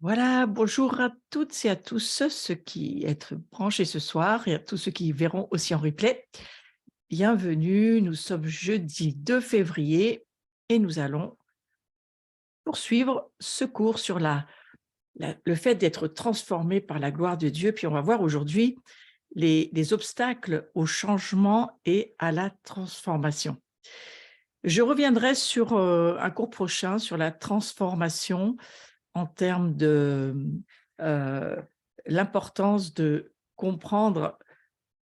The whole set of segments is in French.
Voilà, bonjour à toutes et à tous ceux qui êtes branchés ce soir et à tous ceux qui verront aussi en replay. Bienvenue, nous sommes jeudi 2 février et nous allons poursuivre ce cours sur le fait d'être transformé par la gloire de Dieu. Puis on va voir aujourd'hui les obstacles au changement et à la transformation. Je reviendrai sur un cours prochain sur la transformation en termes de euh, l'importance de comprendre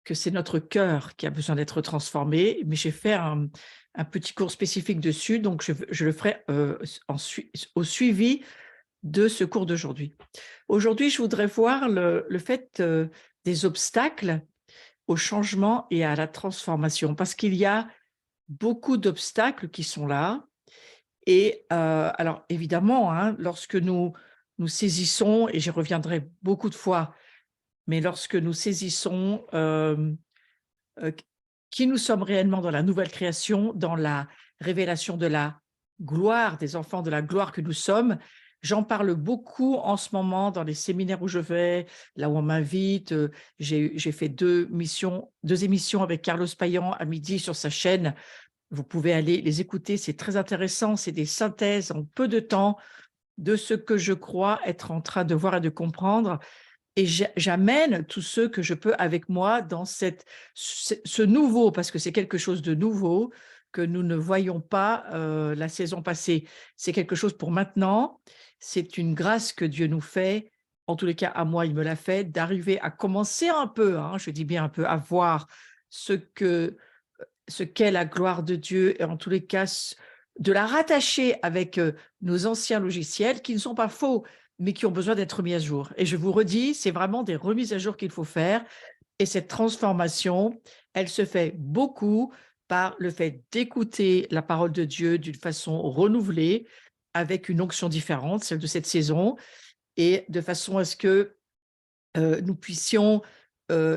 que c'est notre cœur qui a besoin d'être transformé, mais j'ai fait un petit cours spécifique dessus, donc je le ferai au suivi de ce cours d'aujourd'hui. Aujourd'hui, je voudrais voir le fait des obstacles au changement et à la transformation, parce qu'il y a beaucoup d'obstacles qui sont là, et alors évidemment, hein, lorsque nous saisissons, et j'y reviendrai beaucoup de fois, mais lorsque nous saisissons, qui nous sommes réellement dans la nouvelle création, dans la révélation de la gloire, des enfants de la gloire que nous sommes. J'en parle beaucoup en ce moment dans les séminaires où je vais, là où on m'invite. J'ai fait deux émissions avec Carlos Payan à midi sur sa chaîne. Vous pouvez aller les écouter, c'est très intéressant, c'est des synthèses en peu de temps de ce que je crois être en train de voir et de comprendre, et j'amène tous ceux que je peux avec moi dans ce nouveau, parce que c'est quelque chose de nouveau que nous ne voyons pas la saison passée. C'est quelque chose pour maintenant, c'est une grâce que Dieu nous fait, en tous les cas à moi il me l'a fait, d'arriver à commencer un peu, hein, je dis bien un peu, à voir ce qu'est la gloire de Dieu, et en tous les cas, de la rattacher avec nos anciens logiciels, qui ne sont pas faux, mais qui ont besoin d'être mis à jour. Et je vous redis, c'est vraiment des remises à jour qu'il faut faire. Et cette transformation, elle se fait beaucoup par le fait d'écouter la parole de Dieu d'une façon renouvelée, avec une onction différente, celle de cette saison, et de façon à ce que nous puissions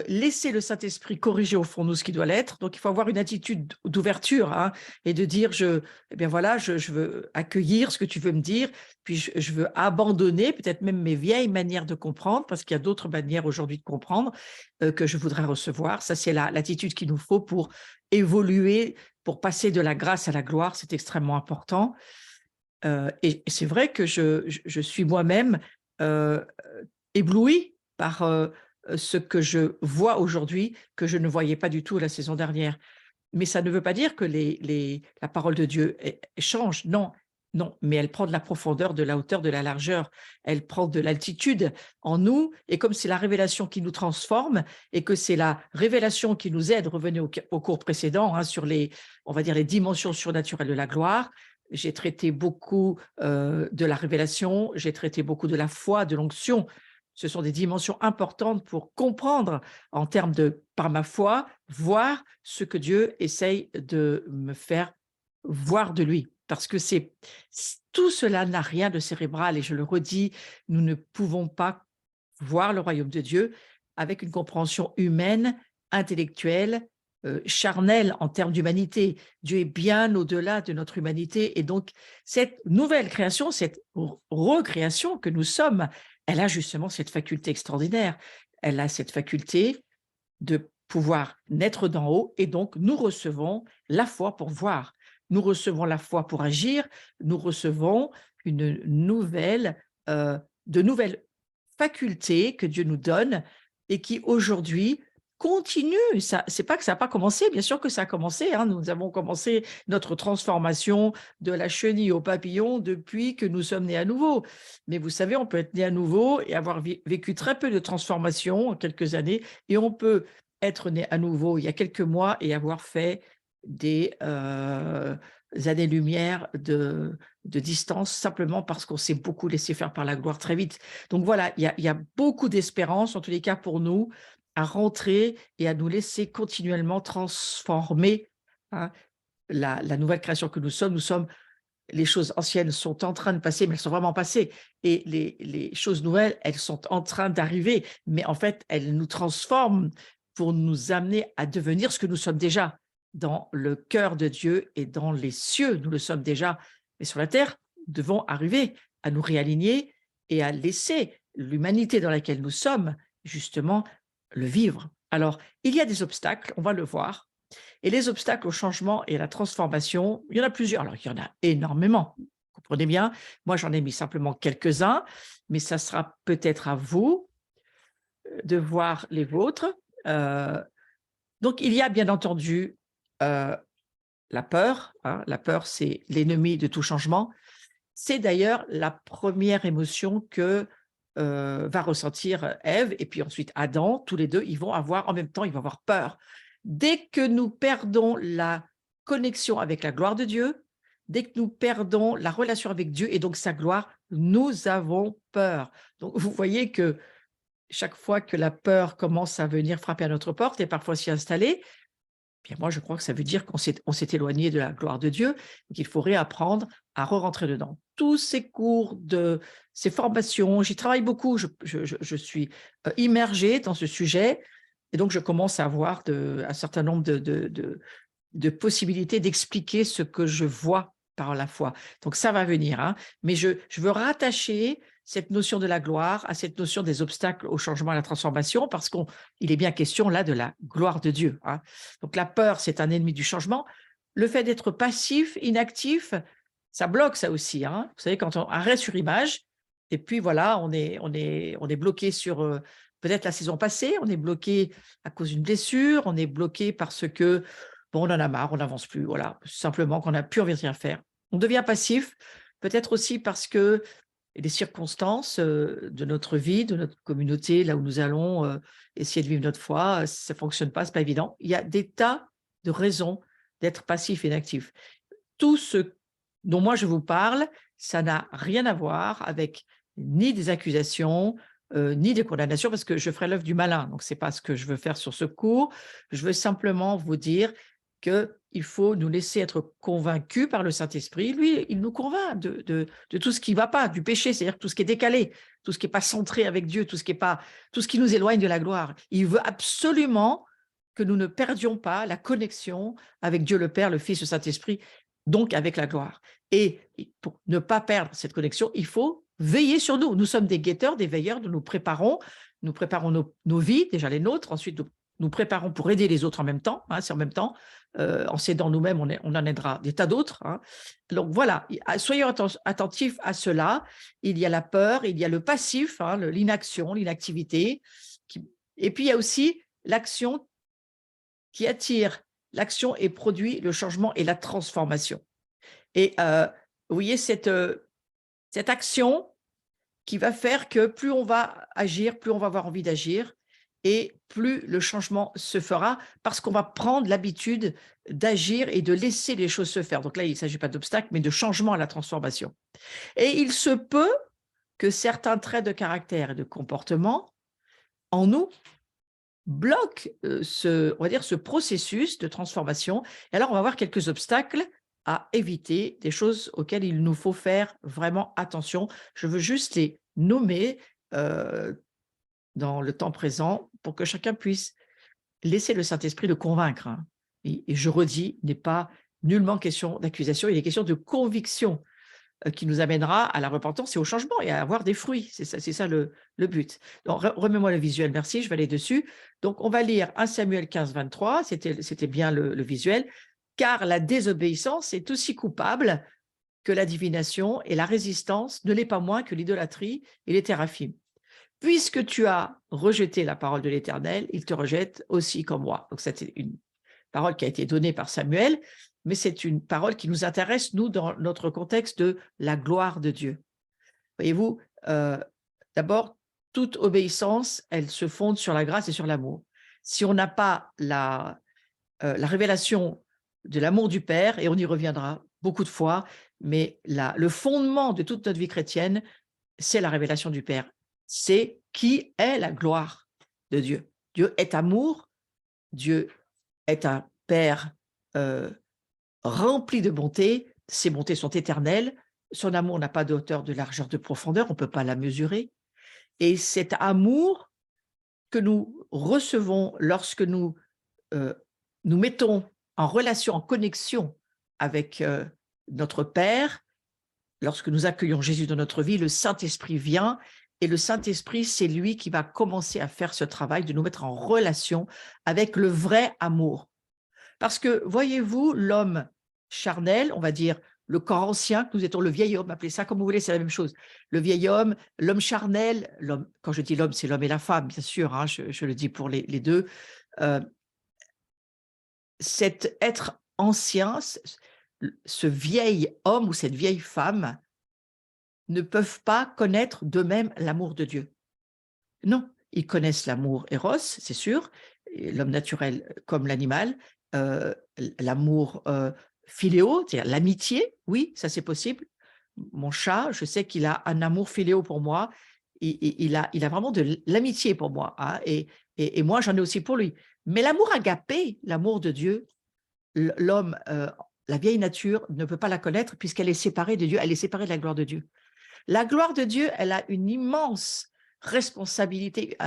laisser le Saint-Esprit corriger au fond de nous ce qui doit l'être. Donc, il faut avoir une attitude d'ouverture, hein, et de dire, eh bien voilà, je veux accueillir ce que tu veux me dire, puis je veux abandonner peut-être même mes vieilles manières de comprendre, parce qu'il y a d'autres manières aujourd'hui de comprendre que je voudrais recevoir. Ça, c'est l'attitude qu'il nous faut pour évoluer, pour passer de la grâce à la gloire. C'est extrêmement important. Et c'est vrai que je suis moi-même euh, ébloui par ce que je vois aujourd'hui, que je ne voyais pas du tout la saison dernière. Mais ça ne veut pas dire que la parole de Dieu change, non, non, mais elle prend de la profondeur, de la hauteur, de la largeur, elle prend de l'altitude en nous, et comme c'est la révélation qui nous transforme, et que c'est la révélation qui nous aide, revenez au cours précédent, hein, sur on va dire, les dimensions surnaturelles de la gloire. J'ai traité beaucoup de la révélation, j'ai traité beaucoup de la foi, de l'onction. Ce sont des dimensions importantes pour comprendre, en termes de, par ma foi, voir ce que Dieu essaye de me faire voir de lui. Parce que tout cela n'a rien de cérébral, et je le redis, nous ne pouvons pas voir le royaume de Dieu avec une compréhension humaine, intellectuelle, charnelle en termes d'humanité. Dieu est bien au-delà de notre humanité, et donc cette nouvelle création, cette recréation que nous sommes, elle a justement cette faculté extraordinaire. Elle a cette faculté de pouvoir naître d'en haut, et donc nous recevons la foi pour voir. Nous recevons la foi pour agir, nous recevons une nouvelle, de nouvelles facultés que Dieu nous donne, et qui aujourd'hui continuent. Ça, c'est pas que ça n'a pas commencé, bien sûr que ça a commencé, hein. Nous avons commencé notre transformation de la chenille au papillon depuis que nous sommes nés à nouveau. Mais vous savez, on peut être né à nouveau et avoir vécu très peu de transformation en quelques années, et on peut être né à nouveau il y a quelques mois et avoir fait des années-lumière de distance, simplement parce qu'on s'est beaucoup laissé faire par la gloire très vite. Donc voilà, il y a beaucoup d'espérance, en tous les cas pour nous, à rentrer et à nous laisser continuellement transformer, hein, la nouvelle création que nous sommes. Les choses anciennes sont en train de passer, mais elles sont vraiment passées. Et les choses nouvelles, elles sont en train d'arriver. Mais en fait, elles nous transforment pour nous amener à devenir ce que nous sommes déjà dans le cœur de Dieu et dans les cieux. Nous le sommes déjà, mais sur la terre, nous devons arriver à nous réaligner et à laisser l'humanité dans laquelle nous sommes, justement, le vivre. Alors, il y a des obstacles, on va le voir, et les obstacles au changement et à la transformation, il y en a plusieurs. Alors, il y en a énormément, vous comprenez bien. Moi, j'en ai mis simplement quelques-uns, mais ça sera peut-être à vous de voir les vôtres. Euh, donc, il y a bien entendu la peur, hein. La peur, c'est l'ennemi de tout changement. C'est d'ailleurs la première émotion que va ressentir Ève et puis ensuite Adam. Tous les deux, ils vont avoir en même temps, ils vont avoir peur. Dès que nous perdons la connexion avec la gloire de Dieu, dès que nous perdons la relation avec Dieu et donc sa gloire, nous avons peur. Donc, vous voyez que chaque fois que la peur commence à venir frapper à notre porte et parfois s'y installer, bien moi, je crois que ça veut dire on s'est éloigné de la gloire de Dieu et qu'il faut réapprendre à re-rentrer dedans. Tous ces cours, ces formations, j'y travaille beaucoup, je suis immergée dans ce sujet et donc je commence à avoir un certain nombre de possibilités d'expliquer ce que je vois par la foi. Donc ça va venir, hein. Mais je veux rattacher cette notion de la gloire à cette notion des obstacles au changement, à la transformation, parce qu'il est bien question là de la gloire de Dieu, hein. Donc la peur, c'est un ennemi du changement. Le fait d'être passif, inactif, ça bloque ça aussi, hein. Vous savez, quand on arrête sur image, et puis voilà, on est bloqué sur peut-être la saison passée, on est bloqué à cause d'une blessure, on est bloqué parce que bon, on en a marre, on n'avance plus, voilà, simplement qu'on n'a plus envie de rien faire. On devient passif, peut-être aussi parce que les circonstances de notre vie, de notre communauté, là où nous allons essayer de vivre notre foi, ça ne fonctionne pas, ce n'est pas évident. Il y a des tas de raisons d'être passif et inactif. Tout ce dont moi je vous parle, ça n'a rien à voir avec ni des accusations, ni des condamnations, parce que je ferai l'œuvre du malin. Donc, ce n'est pas ce que je veux faire sur ce cours. Je veux simplement vous dire qu'il faut nous laisser être convaincus par le Saint-Esprit. Lui, il nous convainc de tout ce qui ne va pas, du péché, c'est-à-dire tout ce qui est décalé, tout ce qui n'est pas centré avec Dieu, tout ce qui nous éloigne de la gloire. Il veut absolument que nous ne perdions pas la connexion avec Dieu le Père, le Fils, le Saint-Esprit, donc avec la gloire. Et pour ne pas perdre cette connexion, il faut veiller sur nous. Nous sommes des guetteurs, des veilleurs, nous préparons nos vies, déjà les nôtres, ensuite nous préparons pour aider les autres en même temps, hein, c'est en même temps, en s'aidant nous-mêmes, on en aidera des tas d'autres, hein. Donc voilà, soyons attentifs à cela. Il y a la peur, il y a le passif, hein, l'inaction, l'inactivité, et puis il y a aussi l'action qui attire l'action et produit le changement et la transformation. Et vous voyez, cette action qui va faire que plus on va agir, plus on va avoir envie d'agir et plus le changement se fera parce qu'on va prendre l'habitude d'agir et de laisser les choses se faire. Donc là, il ne s'agit pas d'obstacle, mais de changement à la transformation. Et il se peut que certains traits de caractère et de comportement en nous bloquent on va dire, ce processus de transformation. Et alors, on va voir quelques obstacles à éviter, des choses auxquelles il nous faut faire vraiment attention. Je veux juste les nommer dans le temps présent pour que chacun puisse laisser le Saint-Esprit le convaincre, hein. Et je redis, il n'est pas nullement question d'accusation, il est question de conviction qui nous amènera à la repentance et au changement et à avoir des fruits. C'est ça le but. Donc, remets-moi le visuel, merci, je vais aller dessus. Donc, on va lire 1 Samuel 15, 23, c'était bien le visuel. Car la désobéissance est aussi coupable que la divination et la résistance ne l'est pas moins que l'idolâtrie et les théraphimes. Puisque tu as rejeté la parole de l'Éternel, il te rejette aussi comme moi. Donc, c'était une parole qui a été donnée par Samuel, mais c'est une parole qui nous intéresse, nous, dans notre contexte de la gloire de Dieu. Voyez-vous, d'abord, toute obéissance, elle se fonde sur la grâce et sur l'amour. Si on n'a pas la révélation de l'amour du Père, et on y reviendra beaucoup de fois, mais le fondement de toute notre vie chrétienne, c'est la révélation du Père. C'est qui est la gloire de Dieu. Dieu est amour, Dieu est un Père rempli de bonté, ses bontés sont éternelles, son amour n'a pas de hauteur, de largeur, de profondeur, on ne peut pas la mesurer. Et cet amour que nous recevons lorsque nous nous mettons en relation, en connexion avec notre Père, lorsque nous accueillons Jésus dans notre vie, le Saint-Esprit vient, et le Saint-Esprit, c'est lui qui va commencer à faire ce travail de nous mettre en relation avec le vrai amour. Parce que, voyez-vous, l'homme charnel, on va dire le corps ancien, que nous étions le vieil homme, appelez ça comme vous voulez, c'est la même chose. Le vieil homme, l'homme charnel, l'homme, quand je dis l'homme, c'est l'homme et la femme, bien sûr, hein, je le dis pour les deux. Cet être ancien, ce vieil homme ou cette vieille femme ne peuvent pas connaître d'eux-mêmes l'amour de Dieu. Non, ils connaissent l'amour éros, c'est sûr, l'homme naturel comme l'animal, l'amour philéo, c'est-à-dire l'amitié, oui, ça c'est possible. Mon chat, je sais qu'il a un amour philéo pour moi, il a vraiment de l'amitié pour moi, hein, et moi j'en ai aussi pour lui. Mais l'amour agapé, l'amour de Dieu, l'homme, la vieille nature ne peut pas la connaître puisqu'elle est séparée de Dieu, elle est séparée de la gloire de Dieu. La gloire de Dieu, elle a une immense responsabilité,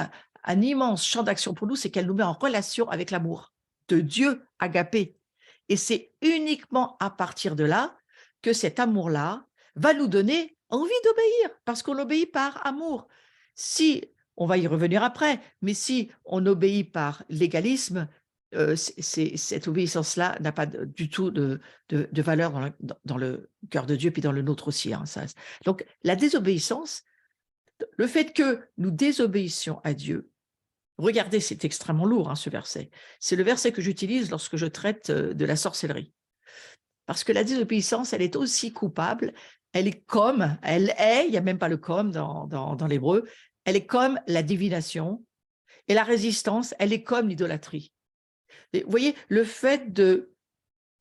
un immense champ d'action pour nous, c'est qu'elle nous met en relation avec l'amour de Dieu agapé. Et c'est uniquement à partir de là que cet amour-là va nous donner envie d'obéir, parce qu'on obéit par amour. Si, on va y revenir après, mais si on obéit par légalisme, cette obéissance-là n'a pas du tout de valeur dans le cœur de Dieu, puis dans le nôtre aussi. Hein, ça. Donc, la désobéissance, le fait que nous désobéissions à Dieu, regardez, c'est extrêmement lourd, hein, ce verset. C'est le verset que j'utilise lorsque je traite de la sorcellerie. Parce que la désobéissance, elle est aussi coupable, elle est comme, elle est, il n'y a même pas le comme dans l'hébreu, elle est comme la divination, et la résistance, elle est comme l'idolâtrie. Vous voyez, le fait de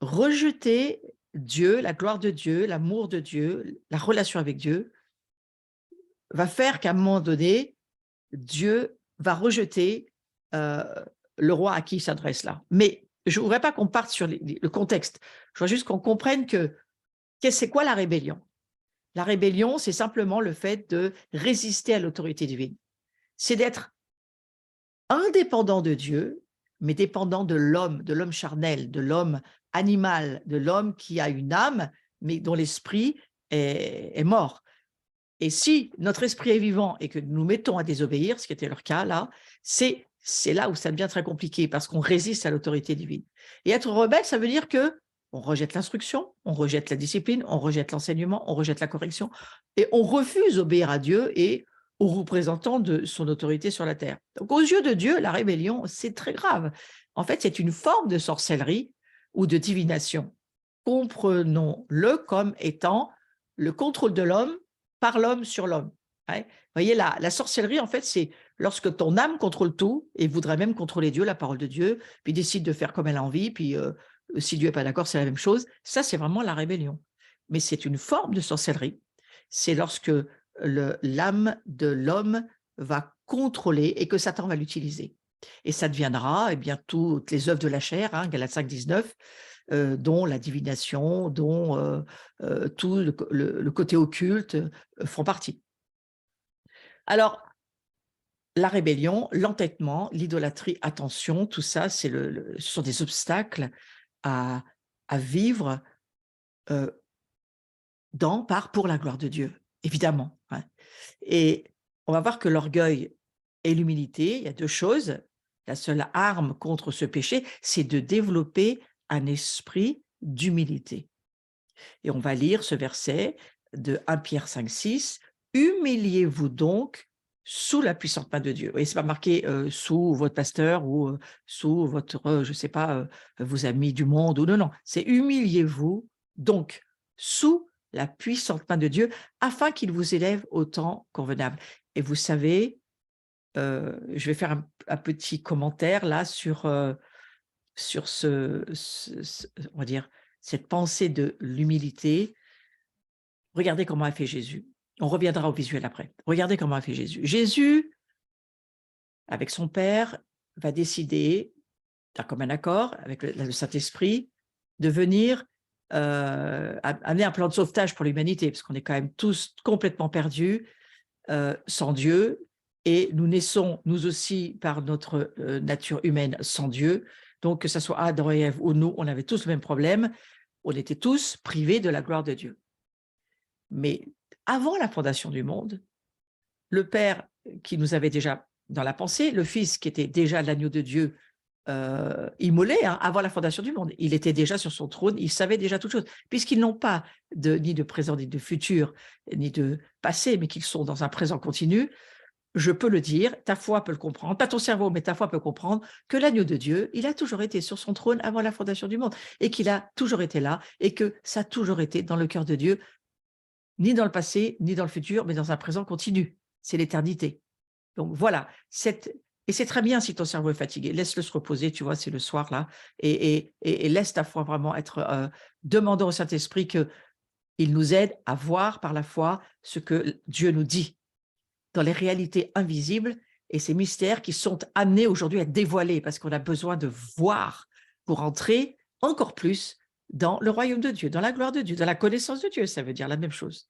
rejeter Dieu, la gloire de Dieu, l'amour de Dieu, la relation avec Dieu, va faire qu'à un moment donné, Dieu va rejeter le roi à qui il s'adresse là. Mais je ne voudrais pas qu'on parte sur le contexte. Je veux juste qu'on comprenne que c'est quoi la rébellion? La rébellion, c'est simplement le fait de résister à l'autorité divine. C'est d'être indépendant de Dieu, mais dépendant de l'homme charnel, de l'homme animal, de l'homme qui a une âme, mais dont l'esprit est mort. Et si notre esprit est vivant et que nous mettons à désobéir, ce qui était leur cas là, c'est là où ça devient très compliqué parce qu'on résiste à l'autorité divine. Et être rebelle, ça veut dire que on rejette l'instruction, on rejette la discipline, on rejette l'enseignement, on rejette la correction et on refuse d'obéir à Dieu et aux représentants de son autorité sur la terre. Donc aux yeux de Dieu, la rébellion, c'est très grave. En fait, c'est une forme de sorcellerie ou de divination. Comprenons-le comme étant le contrôle de l'homme par l'homme sur l'homme. Ouais. Vous voyez, la sorcellerie, en fait, c'est lorsque ton âme contrôle tout et voudrait même contrôler Dieu, la parole de Dieu, puis décide de faire comme elle a envie, puis si Dieu n'est pas d'accord, c'est la même chose. Ça, c'est vraiment la rébellion. Mais c'est une forme de sorcellerie. C'est lorsque l'âme de l'homme va contrôler et que Satan va l'utiliser. Et ça deviendra, eh bien, toutes les œuvres de la chair, hein, Galates 5, 19, dont la divination, dont tout le côté occulte font partie. Alors, la rébellion, l'entêtement, l'idolâtrie, attention, tout ça, ce sont des obstacles à vivre pour la gloire de Dieu, évidemment. Hein. Et on va voir que l'orgueil et l'humilité, il y a deux choses. La seule arme contre ce péché, c'est de développer un esprit d'humilité. Et on va lire ce verset de 1 Pierre 5, 6. « Humiliez-vous donc sous la puissante main de Dieu. » Et ce n'est pas marqué sous votre pasteur ou sous votre, je ne sais pas, vos amis du monde. Ou non, c'est « humiliez-vous donc sous la puissante main de Dieu afin qu'il vous élève au temps convenable. » Et vous savez, je vais faire un petit commentaire là sur on va dire, cette pensée de l'humilité. Regardez comment a fait Jésus. On reviendra au visuel après. Regardez comment a fait Jésus. Jésus, avec son Père, va décider, d'un commun accord, avec le Saint-Esprit, de venir amener un plan de sauvetage pour l'humanité, parce qu'on est quand même tous complètement perdus, sans Dieu, et nous naissons, nous aussi, par notre nature humaine sans Dieu. Donc, que ce soit Adam et Ève ou nous, on avait tous le même problème. On était tous privés de la gloire de Dieu. Mais avant la fondation du monde, le Père qui nous avait déjà dans la pensée, le Fils qui était déjà l'agneau de Dieu immolé hein, avant la fondation du monde. Il était déjà sur son trône, il savait déjà toutes choses, puisqu'ils n'ont pas ni de présent, ni de futur, ni de passé, mais qu'ils sont dans un présent continu. Je peux le dire, ta foi peut le comprendre, pas ton cerveau, mais ta foi peut comprendre que l'agneau de Dieu, il a toujours été sur son trône avant la fondation du monde, et qu'il a toujours été là, et que ça a toujours été dans le cœur de Dieu, ni dans le passé, ni dans le futur, mais dans un présent continu. C'est l'éternité. Donc voilà, et c'est très bien si ton cerveau est fatigué, laisse-le se reposer, tu vois, c'est le soir là, et laisse ta foi vraiment être demandant au Saint-Esprit qu'il nous aide à voir par la foi ce que Dieu nous dit dans les réalités invisibles et ces mystères qui sont amenés aujourd'hui à être dévoilés parce qu'on a besoin de voir pour entrer encore plus dans le royaume de Dieu, dans la gloire de Dieu, dans la connaissance de Dieu, ça veut dire la même chose.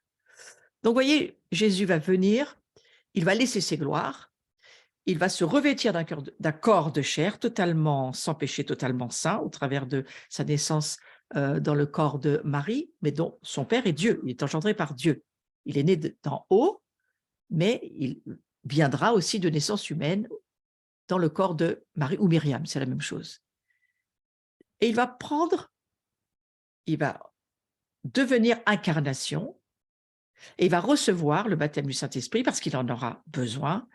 Donc, vous voyez, Jésus va venir, il va laisser ses gloires, il va se revêtir d'un corps de chair totalement sans péché, totalement saint, au travers de sa naissance dans le corps de Marie, mais dont son père est Dieu, il est engendré par Dieu. Il est né d'en haut, mais il viendra aussi de naissance humaine dans le corps de Marie ou Myriam, c'est la même chose. Et il va devenir incarnation, et il va recevoir le baptême du Saint-Esprit parce qu'il en aura besoin,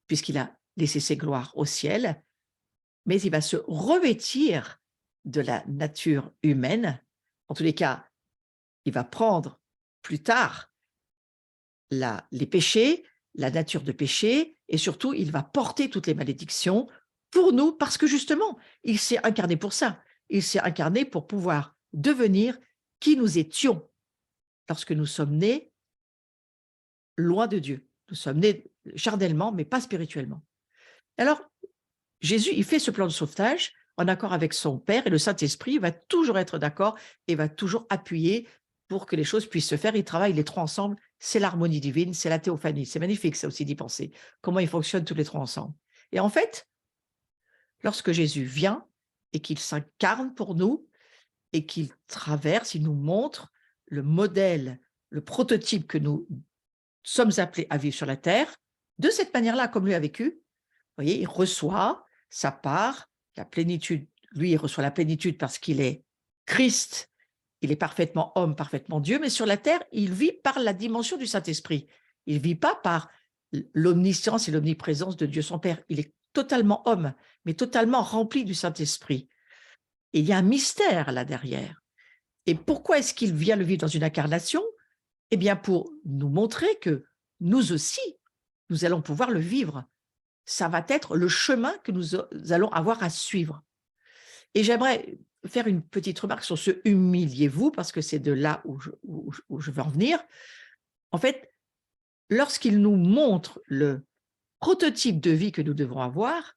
puisqu'il a laissé ses gloires au ciel, mais il va se revêtir de la nature humaine. En tous les cas, il va prendre plus tard les péchés, la nature de péché, et surtout, il va porter toutes les malédictions pour nous, parce que justement, il s'est incarné pour ça. Il s'est incarné pour pouvoir devenir qui nous étions lorsque nous sommes nés loin de Dieu. Nous sommes nés charnellement, mais pas spirituellement. Alors, Jésus, il fait ce plan de sauvetage en accord avec son Père, et le Saint-Esprit va toujours être d'accord et va toujours appuyer pour que les choses puissent se faire. Ils travaillent les trois ensemble, c'est l'harmonie divine, c'est la théophanie. C'est magnifique, ça aussi, d'y penser, comment ils fonctionnent tous les trois ensemble. Et en fait, lorsque Jésus vient et qu'il s'incarne pour nous et qu'il traverse, il nous montre le modèle, le prototype que nous sommes appelés à vivre sur la terre, de cette manière-là, comme lui a vécu. Vous voyez, il reçoit sa part, la plénitude. Lui, il reçoit la plénitude parce qu'il est Christ, il est parfaitement homme, parfaitement Dieu, mais sur la terre, il vit par la dimension du Saint-Esprit. Il ne vit pas par l'omniscience et l'omniprésence de Dieu son Père. Il est totalement homme, mais totalement rempli du Saint-Esprit. Et il y a un mystère là derrière. Et pourquoi est-ce qu'il vient le vivre dans une incarnation? Eh bien, pour nous montrer que nous aussi, nous allons pouvoir le vivre. Ça va être le chemin que nous allons avoir à suivre. Et j'aimerais faire une petite remarque sur ce « humiliez-vous » parce que c'est de là où je veux en venir. En fait, lorsqu'il nous montre le prototype de vie que nous devons avoir,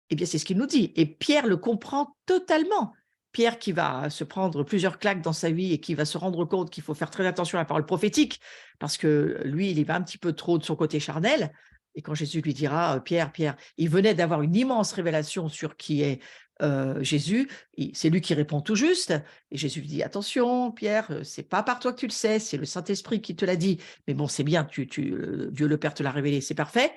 eh bien, c'est ce qu'il nous dit. Et Pierre le comprend totalement. Pierre qui va se prendre plusieurs claques dans sa vie et qui va se rendre compte qu'il faut faire très attention à la parole prophétique parce que lui, il y va un petit peu trop de son côté charnel. Et quand Jésus lui dira, Pierre, il venait d'avoir une immense révélation sur qui est Jésus, c'est lui qui répond tout juste. Et Jésus lui dit, attention, Pierre, c'est pas par toi que tu le sais, c'est le Saint-Esprit qui te l'a dit. Mais bon, c'est bien, Dieu le Père te l'a révélé, c'est parfait,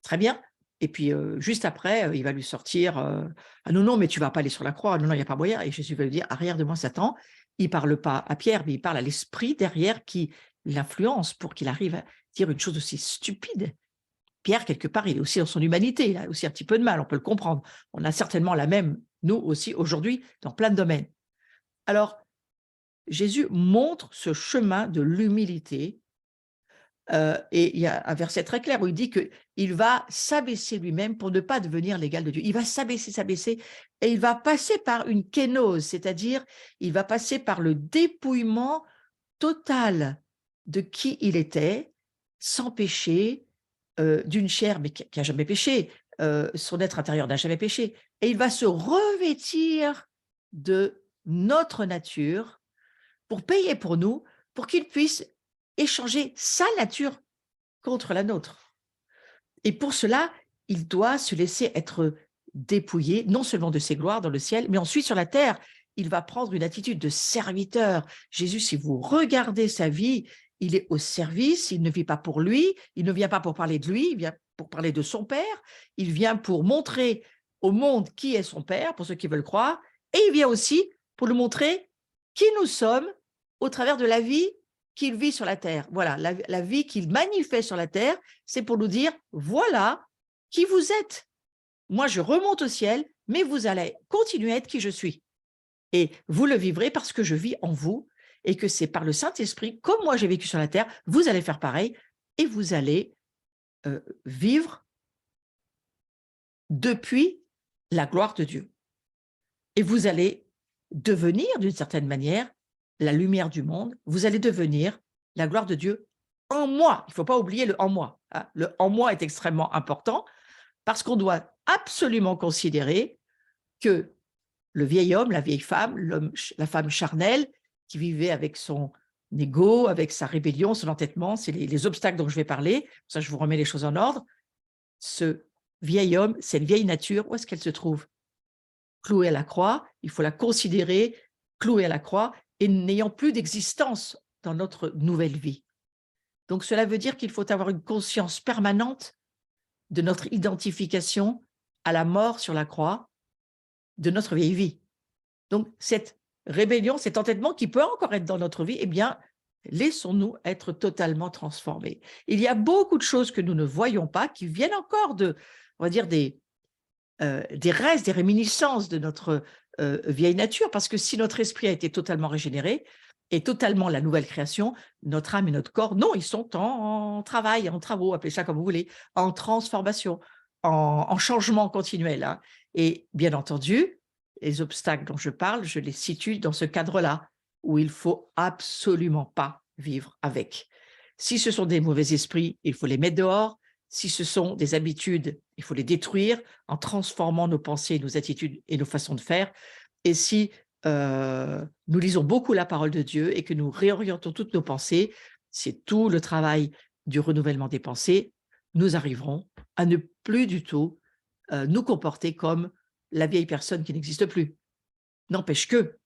très bien. Et puis, juste après, il va lui sortir « Ah non, non, mais tu ne vas pas aller sur la croix. Non, non, il n'y a pas moyen. » Et Jésus va lui dire « Arrière de moi, Satan. » Il ne parle pas à Pierre, mais il parle à l'esprit derrière qui l'influence pour qu'il arrive à dire une chose aussi stupide. Pierre, quelque part, il est aussi dans son humanité. Il a aussi un petit peu de mal, on peut le comprendre. On a certainement la même, nous aussi, aujourd'hui, dans plein de domaines. Alors, Jésus montre ce chemin de l'humilité. Et il y a un verset très clair où il dit qu'il va s'abaisser lui-même pour ne pas devenir l'égal de Dieu. Il va s'abaisser, et il va passer par une kénose, c'est-à-dire il va passer par le dépouillement total de qui il était, sans péché, d'une chair, mais qui n'a jamais péché, son être intérieur n'a jamais péché. Et il va se revêtir de notre nature pour payer pour nous, pour qu'il puisse échanger sa nature contre la nôtre. Et pour cela, il doit se laisser être dépouillé, non seulement de ses gloires dans le ciel, mais ensuite sur la terre, il va prendre une attitude de serviteur. Jésus, si vous regardez sa vie, il est au service, il ne vit pas pour lui, il ne vient pas pour parler de lui, il vient pour parler de son Père, il vient pour montrer au monde qui est son Père, pour ceux qui veulent croire, et il vient aussi pour nous montrer qui nous sommes au travers de la vie qu'il vit sur la terre. Voilà, la vie qu'il manifeste sur la terre, c'est pour nous dire, voilà qui vous êtes. Moi, je remonte au ciel, mais vous allez continuer à être qui je suis. Et vous le vivrez parce que je vis en vous et que c'est par le Saint-Esprit, comme moi j'ai vécu sur la terre, vous allez faire pareil et vous allez vivre depuis la gloire de Dieu. Et vous allez devenir, d'une certaine manière, la lumière du monde. Vous allez devenir la gloire de Dieu en moi. Il ne faut pas oublier le « en moi ». Le « en moi » est extrêmement important parce qu'on doit absolument considérer que le vieil homme, la vieille femme, la femme charnelle, qui vivait avec son ego, avec sa rébellion, son entêtement, c'est les obstacles dont je vais parler, ça je vous remets les choses en ordre. Ce vieil homme, cette vieille nature, où est-ce qu'elle se trouve? Clouée à la croix, il faut la considérer clouée à la croix et n'ayant plus d'existence dans notre nouvelle vie. Donc cela veut dire qu'il faut avoir une conscience permanente de notre identification à la mort sur la croix de notre vieille vie. Donc cette rébellion, cet entêtement qui peut encore être dans notre vie, eh bien, laissons-nous être totalement transformés. Il y a beaucoup de choses que nous ne voyons pas, qui viennent encore de, on va dire, des restes, des réminiscences de notre vieille nature, parce que si notre esprit a été totalement régénéré et totalement la nouvelle création, notre âme et notre corps, non, ils sont en travail, en travaux, appelez ça comme vous voulez, en transformation, en changement continuel. Hein. Et bien entendu, les obstacles dont je parle, je les situe dans ce cadre-là, où il faut absolument pas vivre avec. Si ce sont des mauvais esprits, il faut les mettre dehors. Si ce sont des habitudes, il faut les détruire en transformant nos pensées, nos attitudes et nos façons de faire. Et si nous lisons beaucoup la parole de Dieu et que nous réorientons toutes nos pensées, c'est tout le travail du renouvellement des pensées, nous arriverons à ne plus du tout nous comporter comme la vieille personne qui n'existe plus. N'empêche que,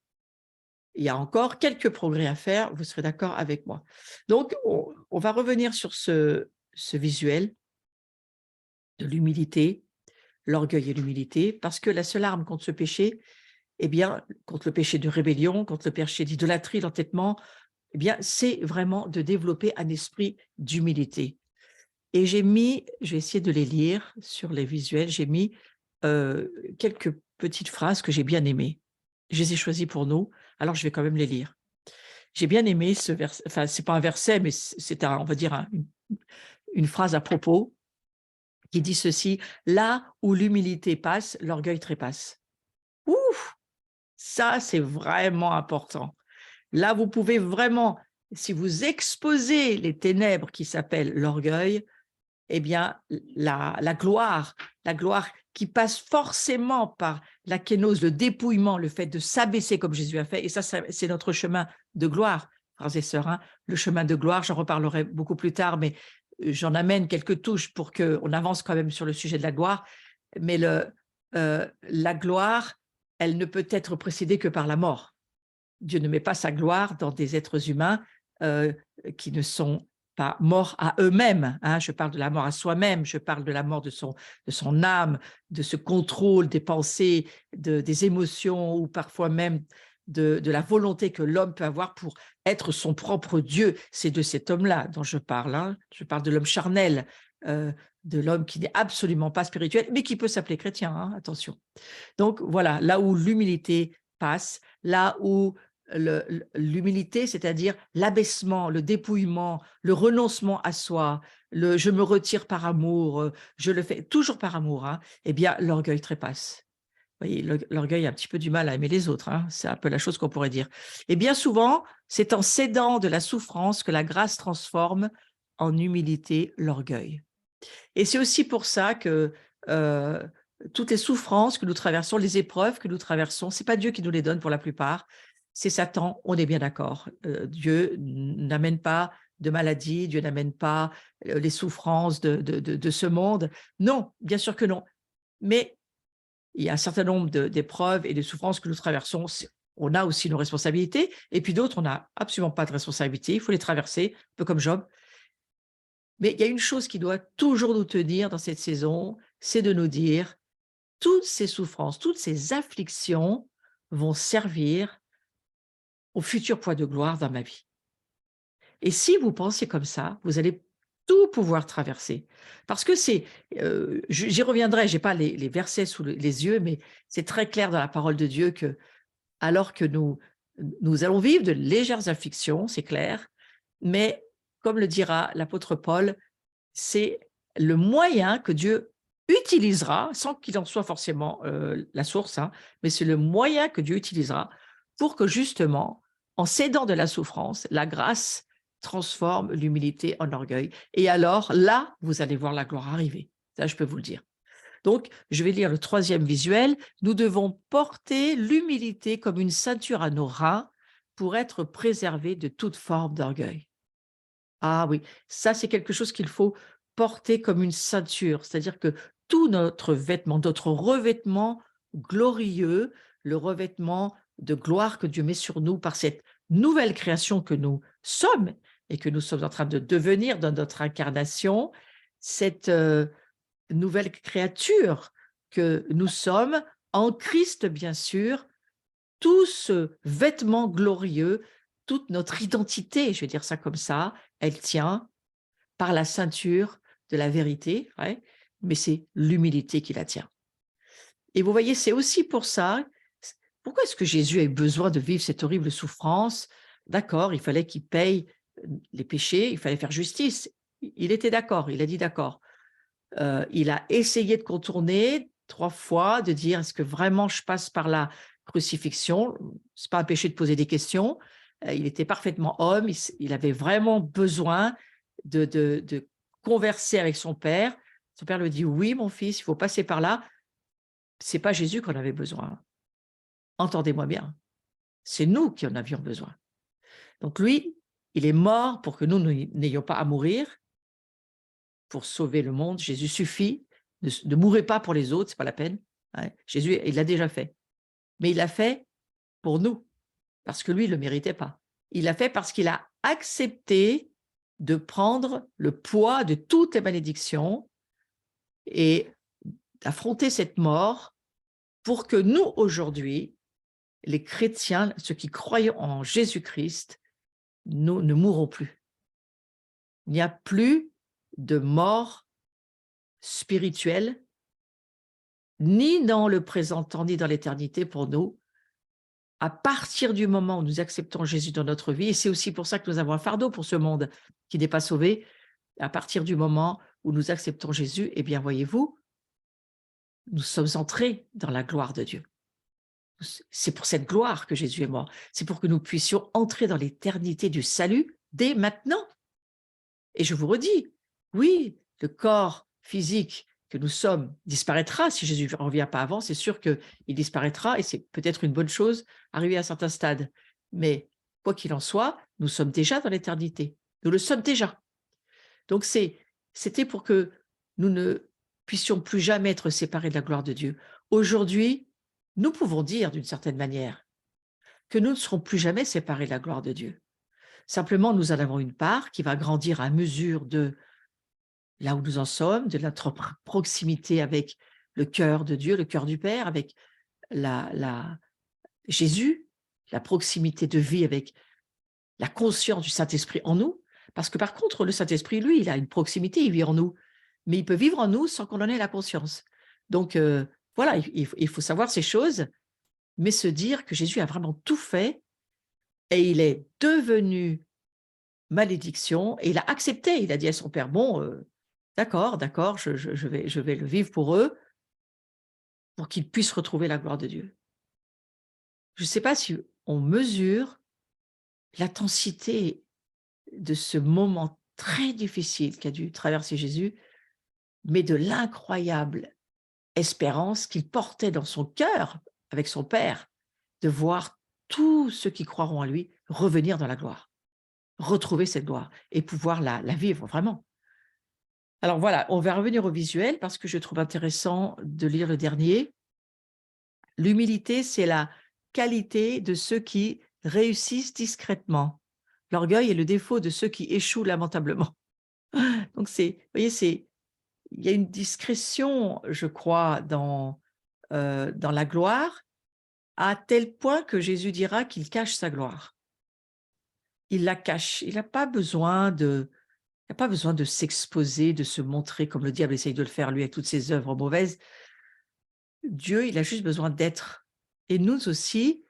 il y a encore quelques progrès à faire, vous serez d'accord avec moi. Donc, on va revenir sur ce visuel de l'humilité, l'orgueil et l'humilité, parce que la seule arme contre ce péché, eh bien, contre le péché de rébellion, contre le péché d'idolâtrie, l'entêtement, eh bien, c'est vraiment de développer un esprit d'humilité. Et j'ai mis, je vais essayer de les lire sur les visuels, j'ai mis quelques petites phrases que j'ai bien aimées. Je les ai choisies pour nous, alors je vais quand même les lire. J'ai bien aimé ce verset, enfin, c'est pas un verset, mais c'est on va dire, une phrase à propos qui dit ceci: « Là où l'humilité passe, l'orgueil trépasse. » Ouf! Ça, c'est vraiment important. Là, vous pouvez vraiment, si vous exposez les ténèbres qui s'appellent l'orgueil, eh bien, la gloire qui passe forcément par la kénose, le dépouillement, le fait de s'abaisser comme Jésus a fait, et ça c'est notre chemin de gloire, frères et sœurs, hein. Le chemin de gloire, j'en reparlerai beaucoup plus tard, mais j'en amène quelques touches pour qu'on avance quand même sur le sujet de la gloire, mais la gloire, elle ne peut être précédée que par la mort. Dieu ne met pas sa gloire dans des êtres humains qui ne sont pas morts à eux-mêmes. Hein. Je parle de la mort à soi-même, je parle de la mort de son âme, de ce contrôle des pensées, des émotions ou parfois même de la volonté que l'homme peut avoir pour être son propre Dieu. C'est de cet homme-là dont je parle. Hein. Je parle de l'homme charnel, de l'homme qui n'est absolument pas spirituel, mais qui peut s'appeler chrétien, hein, attention. Donc voilà, là où l'humilité passe, là où l'humilité, c'est-à-dire l'abaissement, le dépouillement, le renoncement à soi, je me retire par amour, je le fais toujours par amour, hein, eh bien l'orgueil trépasse. Vous voyez, l'orgueil a un petit peu du mal à aimer les autres, hein, c'est un peu la chose qu'on pourrait dire. Et bien souvent, c'est en cédant de la souffrance que la grâce transforme en humilité l'orgueil. Et c'est aussi pour ça que toutes les souffrances que nous traversons, les épreuves que nous traversons, ce n'est pas Dieu qui nous les donne pour la plupart, c'est Satan, on est bien d'accord. Dieu n'amène pas de maladie, Dieu n'amène pas les souffrances de ce monde. Non, bien sûr que non. Mais il y a un certain nombre d'épreuves et de souffrances que nous traversons. on a aussi nos responsabilités, et puis d'autres, on n'a absolument pas de responsabilité, il faut les traverser, un peu comme Job. Mais il y a une chose qui doit toujours nous tenir dans cette saison, c'est de nous dire, toutes ces souffrances, toutes ces afflictions vont servir au futur poids de gloire dans ma vie. Et si vous pensez comme ça, vous allez tout pouvoir traverser. Parce que c'est, j'y reviendrai, j'ai pas les versets sous les yeux, mais c'est très clair dans la parole de Dieu que, alors que nous allons vivre de légères afflictions, c'est clair, mais comme le dira l'apôtre Paul, c'est le moyen que Dieu utilisera, sans qu'il en soit forcément la source, hein, mais c'est le moyen que Dieu utilisera pour que justement, en s'aidant de la souffrance, la grâce transforme l'humilité en orgueil. Et alors, là, vous allez voir la gloire arriver. Ça, je peux vous le dire. Donc, je vais lire le troisième visuel. Nous devons porter l'humilité comme une ceinture à nos reins pour être préservés de toute forme d'orgueil. Ah oui, ça c'est quelque chose qu'il faut porter comme une ceinture, c'est-à-dire que tout notre vêtement, notre revêtement glorieux, le revêtement de gloire que Dieu met sur nous par cette nouvelle création que nous sommes et que nous sommes en train de devenir dans notre incarnation, cette nouvelle créature que nous sommes en Christ, bien sûr, tout ce vêtement glorieux, toute notre identité, je vais dire ça comme ça, elle tient par la ceinture de la vérité, ouais, mais c'est l'humilité qui la tient. Et vous voyez, c'est aussi pour ça, pourquoi est-ce que Jésus a eu besoin de vivre cette horrible souffrance? D'accord, il fallait qu'il paye les péchés, il fallait faire justice. Il était d'accord, il a dit d'accord. Il a essayé de contourner 3 fois, de dire: «Est-ce que vraiment je passe par la crucifixion?» C'est pas un péché de poser des questions. Il était parfaitement homme, il avait vraiment besoin de converser avec son père. Son père lui dit: «Oui, mon fils, il faut passer par là». C'est pas Jésus qu'on avait besoin. Entendez-moi bien, c'est nous qui en avions besoin. Donc lui, il est mort pour que nous n'ayons pas à mourir, pour sauver le monde. Jésus suffit, ne mourrez pas pour les autres, c'est pas la peine, hein. Jésus, il l'a déjà fait. Mais il l'a fait pour nous, parce que lui, il le méritait pas. Il l'a fait parce qu'il a accepté de prendre le poids de toutes les malédictions et d'affronter cette mort pour que nous, aujourd'hui, les chrétiens, ceux qui croyons en Jésus-Christ, nous ne mourrons plus. Il n'y a plus de mort spirituelle, ni dans le présent temps, ni dans l'éternité pour nous, à partir du moment où nous acceptons Jésus dans notre vie, et c'est aussi pour ça que nous avons un fardeau pour ce monde qui n'est pas sauvé, à partir du moment où nous acceptons Jésus, eh bien, voyez-vous, nous sommes entrés dans la gloire de Dieu. C'est pour cette gloire que Jésus est mort. C'est pour que nous puissions entrer dans l'éternité du salut dès maintenant. Et je vous redis, oui, le corps physique que nous sommes disparaîtra. Si Jésus ne revient pas avant, c'est sûr qu'il disparaîtra et c'est peut-être une bonne chose arrivé à un certain stade. Mais quoi qu'il en soit, nous sommes déjà dans l'éternité. Nous le sommes déjà. Donc c'était pour que nous ne puissions plus jamais être séparés de la gloire de Dieu. Aujourd'hui, nous pouvons dire d'une certaine manière que nous ne serons plus jamais séparés de la gloire de Dieu. Simplement, nous en avons une part qui va grandir à mesure de là où nous en sommes, de notre proximité avec le cœur de Dieu, le cœur du Père, avec la Jésus, la proximité de vie avec la conscience du Saint-Esprit en nous. Parce que par contre, le Saint-Esprit, lui, il a une proximité, il vit en nous. Mais il peut vivre en nous sans qu'on en ait la conscience. Donc, voilà, il faut savoir ces choses, mais se dire que Jésus a vraiment tout fait et il est devenu malédiction et il a accepté. Il a dit à son père: «Bon, d'accord, d'accord, je vais le vivre pour eux, pour qu'ils puissent retrouver la gloire de Dieu». Je ne sais pas si on mesure l'intensité de ce moment très difficile qu'a dû traverser Jésus, mais de l'incroyable espérance qu'il portait dans son cœur avec son Père, de voir tous ceux qui croiront en lui revenir dans la gloire, retrouver cette gloire et pouvoir la vivre vraiment. Alors voilà, on va revenir au visuel parce que je trouve intéressant de lire le dernier. L'humilité, c'est la qualité de ceux qui réussissent discrètement. L'orgueil est le défaut de ceux qui échouent lamentablement. Donc vous voyez, il y a une discrétion, je crois, dans la gloire, à tel point que Jésus dira qu'il cache sa gloire. Il la cache. Il n'a pas besoin de s'exposer, de se montrer comme le diable essaye de le faire, lui, avec toutes ses œuvres mauvaises. Dieu, il a juste besoin d'être. Et nous aussi,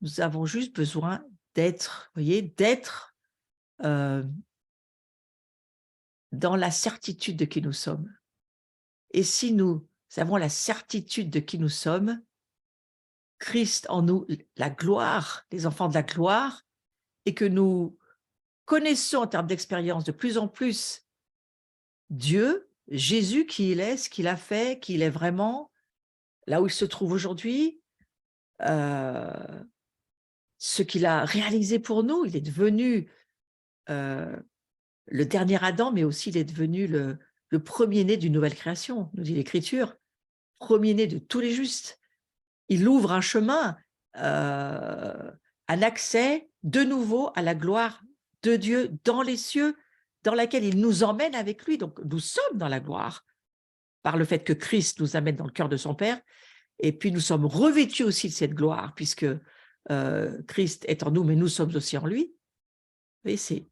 nous avons juste besoin d'être, vous voyez, d'être dans la certitude de qui nous sommes. Et si nous avons la certitude de qui nous sommes, Christ en nous, la gloire, les enfants de la gloire, et que nous connaissons en termes d'expérience de plus en plus Dieu, Jésus, qui il est, ce qu'il a fait, qui il est vraiment, là où il se trouve aujourd'hui, ce qu'il a réalisé pour nous. Il est devenu le dernier Adam, mais aussi il est devenu le premier-né d'une nouvelle création, nous dit l'Écriture, premier-né de tous les justes. Il ouvre un chemin, un accès de nouveau à la gloire de Dieu dans les cieux, dans laquelle il nous emmène avec lui. Donc nous sommes dans la gloire par le fait que Christ nous amène dans le cœur de son Père, et puis nous sommes revêtus aussi de cette gloire, puisque Christ est en nous, mais nous sommes aussi en lui. Vous voyez, c'est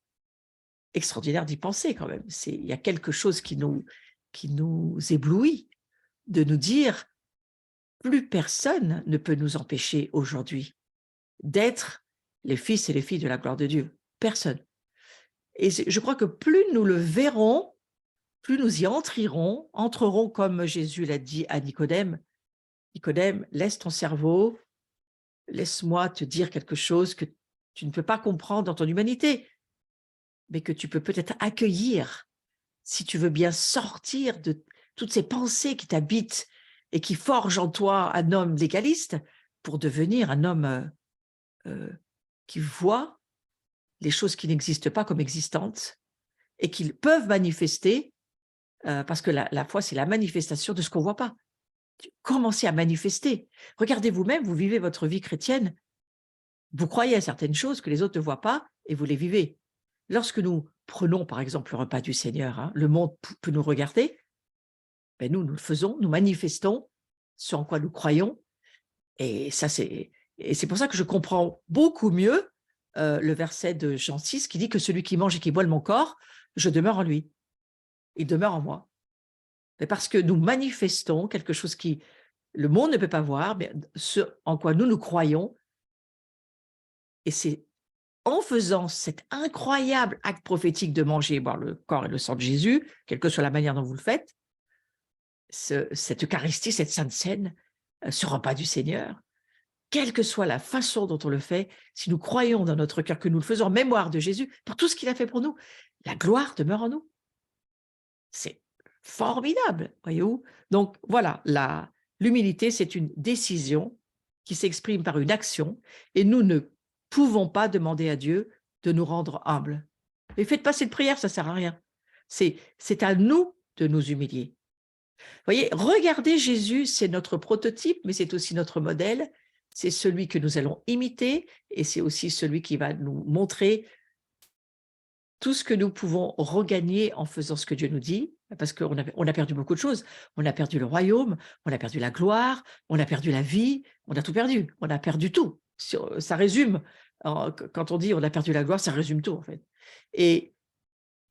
extraordinaire d'y penser quand même. Il y a quelque chose qui nous éblouit, de nous dire plus personne ne peut nous empêcher aujourd'hui d'être les fils et les filles de la gloire de Dieu. Personne. Et je crois que plus nous le verrons, plus nous y entrerons comme Jésus l'a dit à Nicodème. Nicodème, laisse ton cerveau, laisse-moi te dire quelque chose que tu ne peux pas comprendre dans ton humanité, mais que tu peux peut-être accueillir si tu veux bien sortir de toutes ces pensées qui t'habitent et qui forgent en toi un homme légaliste pour devenir un homme qui voit les choses qui n'existent pas comme existantes et qui peuvent manifester, parce que la foi, c'est la manifestation de ce qu'on ne voit pas. Commencez à manifester. Regardez vous-même, vous vivez votre vie chrétienne, vous croyez à certaines choses que les autres ne voient pas et vous les vivez. Lorsque nous prenons, par exemple, le repas du Seigneur, le monde peut nous regarder, ben nous le faisons, nous manifestons ce en quoi nous croyons, et c'est pour ça que je comprends beaucoup mieux le verset de Jean 6 qui dit que celui qui mange et qui boit de mon corps, je demeure en lui, il demeure en moi. Mais parce que nous manifestons quelque chose qui le monde ne peut pas voir, mais ce en quoi nous croyons, et c'est en faisant cet incroyable acte prophétique de manger et boire le corps et le sang de Jésus, quelle que soit la manière dont vous le faites, cette Eucharistie, cette Sainte Seine, ce repas du Seigneur, quelle que soit la façon dont on le fait, si nous croyons dans notre cœur que nous le faisons en mémoire de Jésus, pour tout ce qu'il a fait pour nous, la gloire demeure en nous. C'est formidable, voyez-vous. Donc voilà, l'humilité, c'est une décision qui s'exprime par une action, et nous ne pouvons pas demander à Dieu de nous rendre humbles. Et faites passer de prière, ça ne sert à rien. C'est à nous de nous humilier. Vous voyez, regardez Jésus, c'est notre prototype, mais c'est aussi notre modèle. C'est celui que nous allons imiter, et c'est aussi celui qui va nous montrer tout ce que nous pouvons regagner en faisant ce que Dieu nous dit, parce qu'on a perdu beaucoup de choses. On a perdu le royaume, on a perdu la gloire, on a perdu la vie, on a tout perdu, on a perdu tout. Ça résume, quand on dit on a perdu la gloire, ça résume tout en fait. Et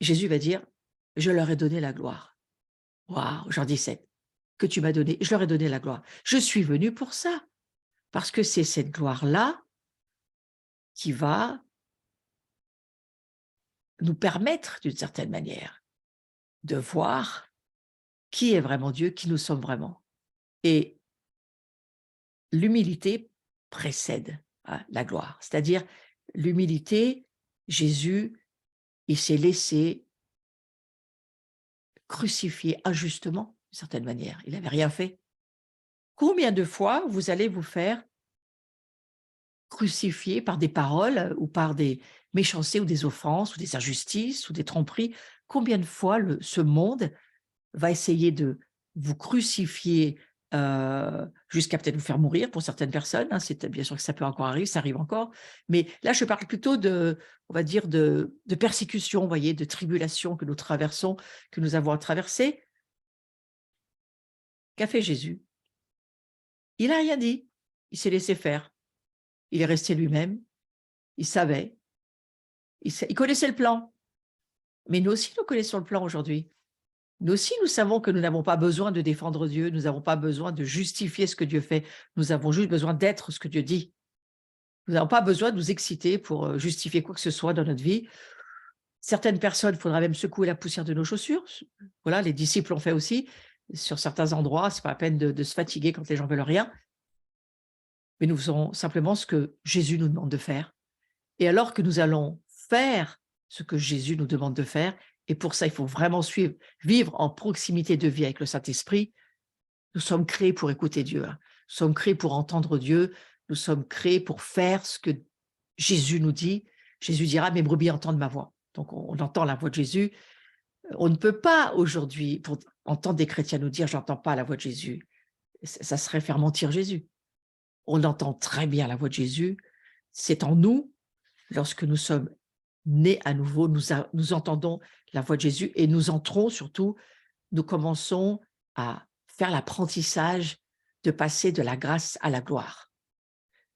Jésus va dire, je leur ai donné la gloire. Waouh, Jean 17, que tu m'as donné, je leur ai donné la gloire. Je suis venu pour ça, parce que c'est cette gloire-là qui va nous permettre, d'une certaine manière, de voir qui est vraiment Dieu, qui nous sommes vraiment. Et l'humilité précède la gloire. C'est-à-dire, l'humilité, Jésus, il s'est laissé crucifier injustement, d'une certaine manière. Il n'avait rien fait. Combien de fois vous allez vous faire crucifier par des paroles ou par des méchancetés ou des offenses ou des injustices ou des tromperies? Combien de fois ce monde va essayer de vous crucifier jusqu'à peut-être vous faire mourir pour certaines personnes, hein, bien sûr que ça peut encore arriver, ça arrive encore. Mais là, je parle plutôt on va dire de persécution, vous voyez, de tribulation que nous traversons, que nous avons à traverser. Qu'a fait Jésus? Il n'a rien dit. Il s'est laissé faire. Il est resté lui-même. Il savait. Il connaissait le plan. Mais nous aussi, nous connaissons le plan aujourd'hui. Nous aussi, nous savons que nous n'avons pas besoin de défendre Dieu, nous n'avons pas besoin de justifier ce que Dieu fait, nous avons juste besoin d'être ce que Dieu dit. Nous n'avons pas besoin de nous exciter pour justifier quoi que ce soit dans notre vie. Certaines personnes, il faudra même secouer la poussière de nos chaussures. Voilà, les disciples l'ont fait aussi. Sur certains endroits, c'est pas la peine de se fatiguer quand les gens veulent rien. Mais nous faisons simplement ce que Jésus nous demande de faire. Et alors que nous allons faire ce que Jésus nous demande de faire, et pour ça, il faut vraiment vivre en proximité de vie avec le Saint-Esprit. Nous sommes créés pour écouter Dieu. Nous sommes créés pour entendre Dieu. Nous sommes créés pour faire ce que Jésus nous dit. Jésus dira, mes brebis entendent ma voix. Donc, on entend la voix de Jésus. On ne peut pas aujourd'hui, pour entendre des chrétiens nous dire, j'entends pas la voix de Jésus. Ça serait faire mentir Jésus. On entend très bien la voix de Jésus. C'est en nous, lorsque nous sommes nés à nouveau, nous entendons la voix de Jésus et nous entrons surtout, nous commençons à faire l'apprentissage de passer de la grâce à la gloire.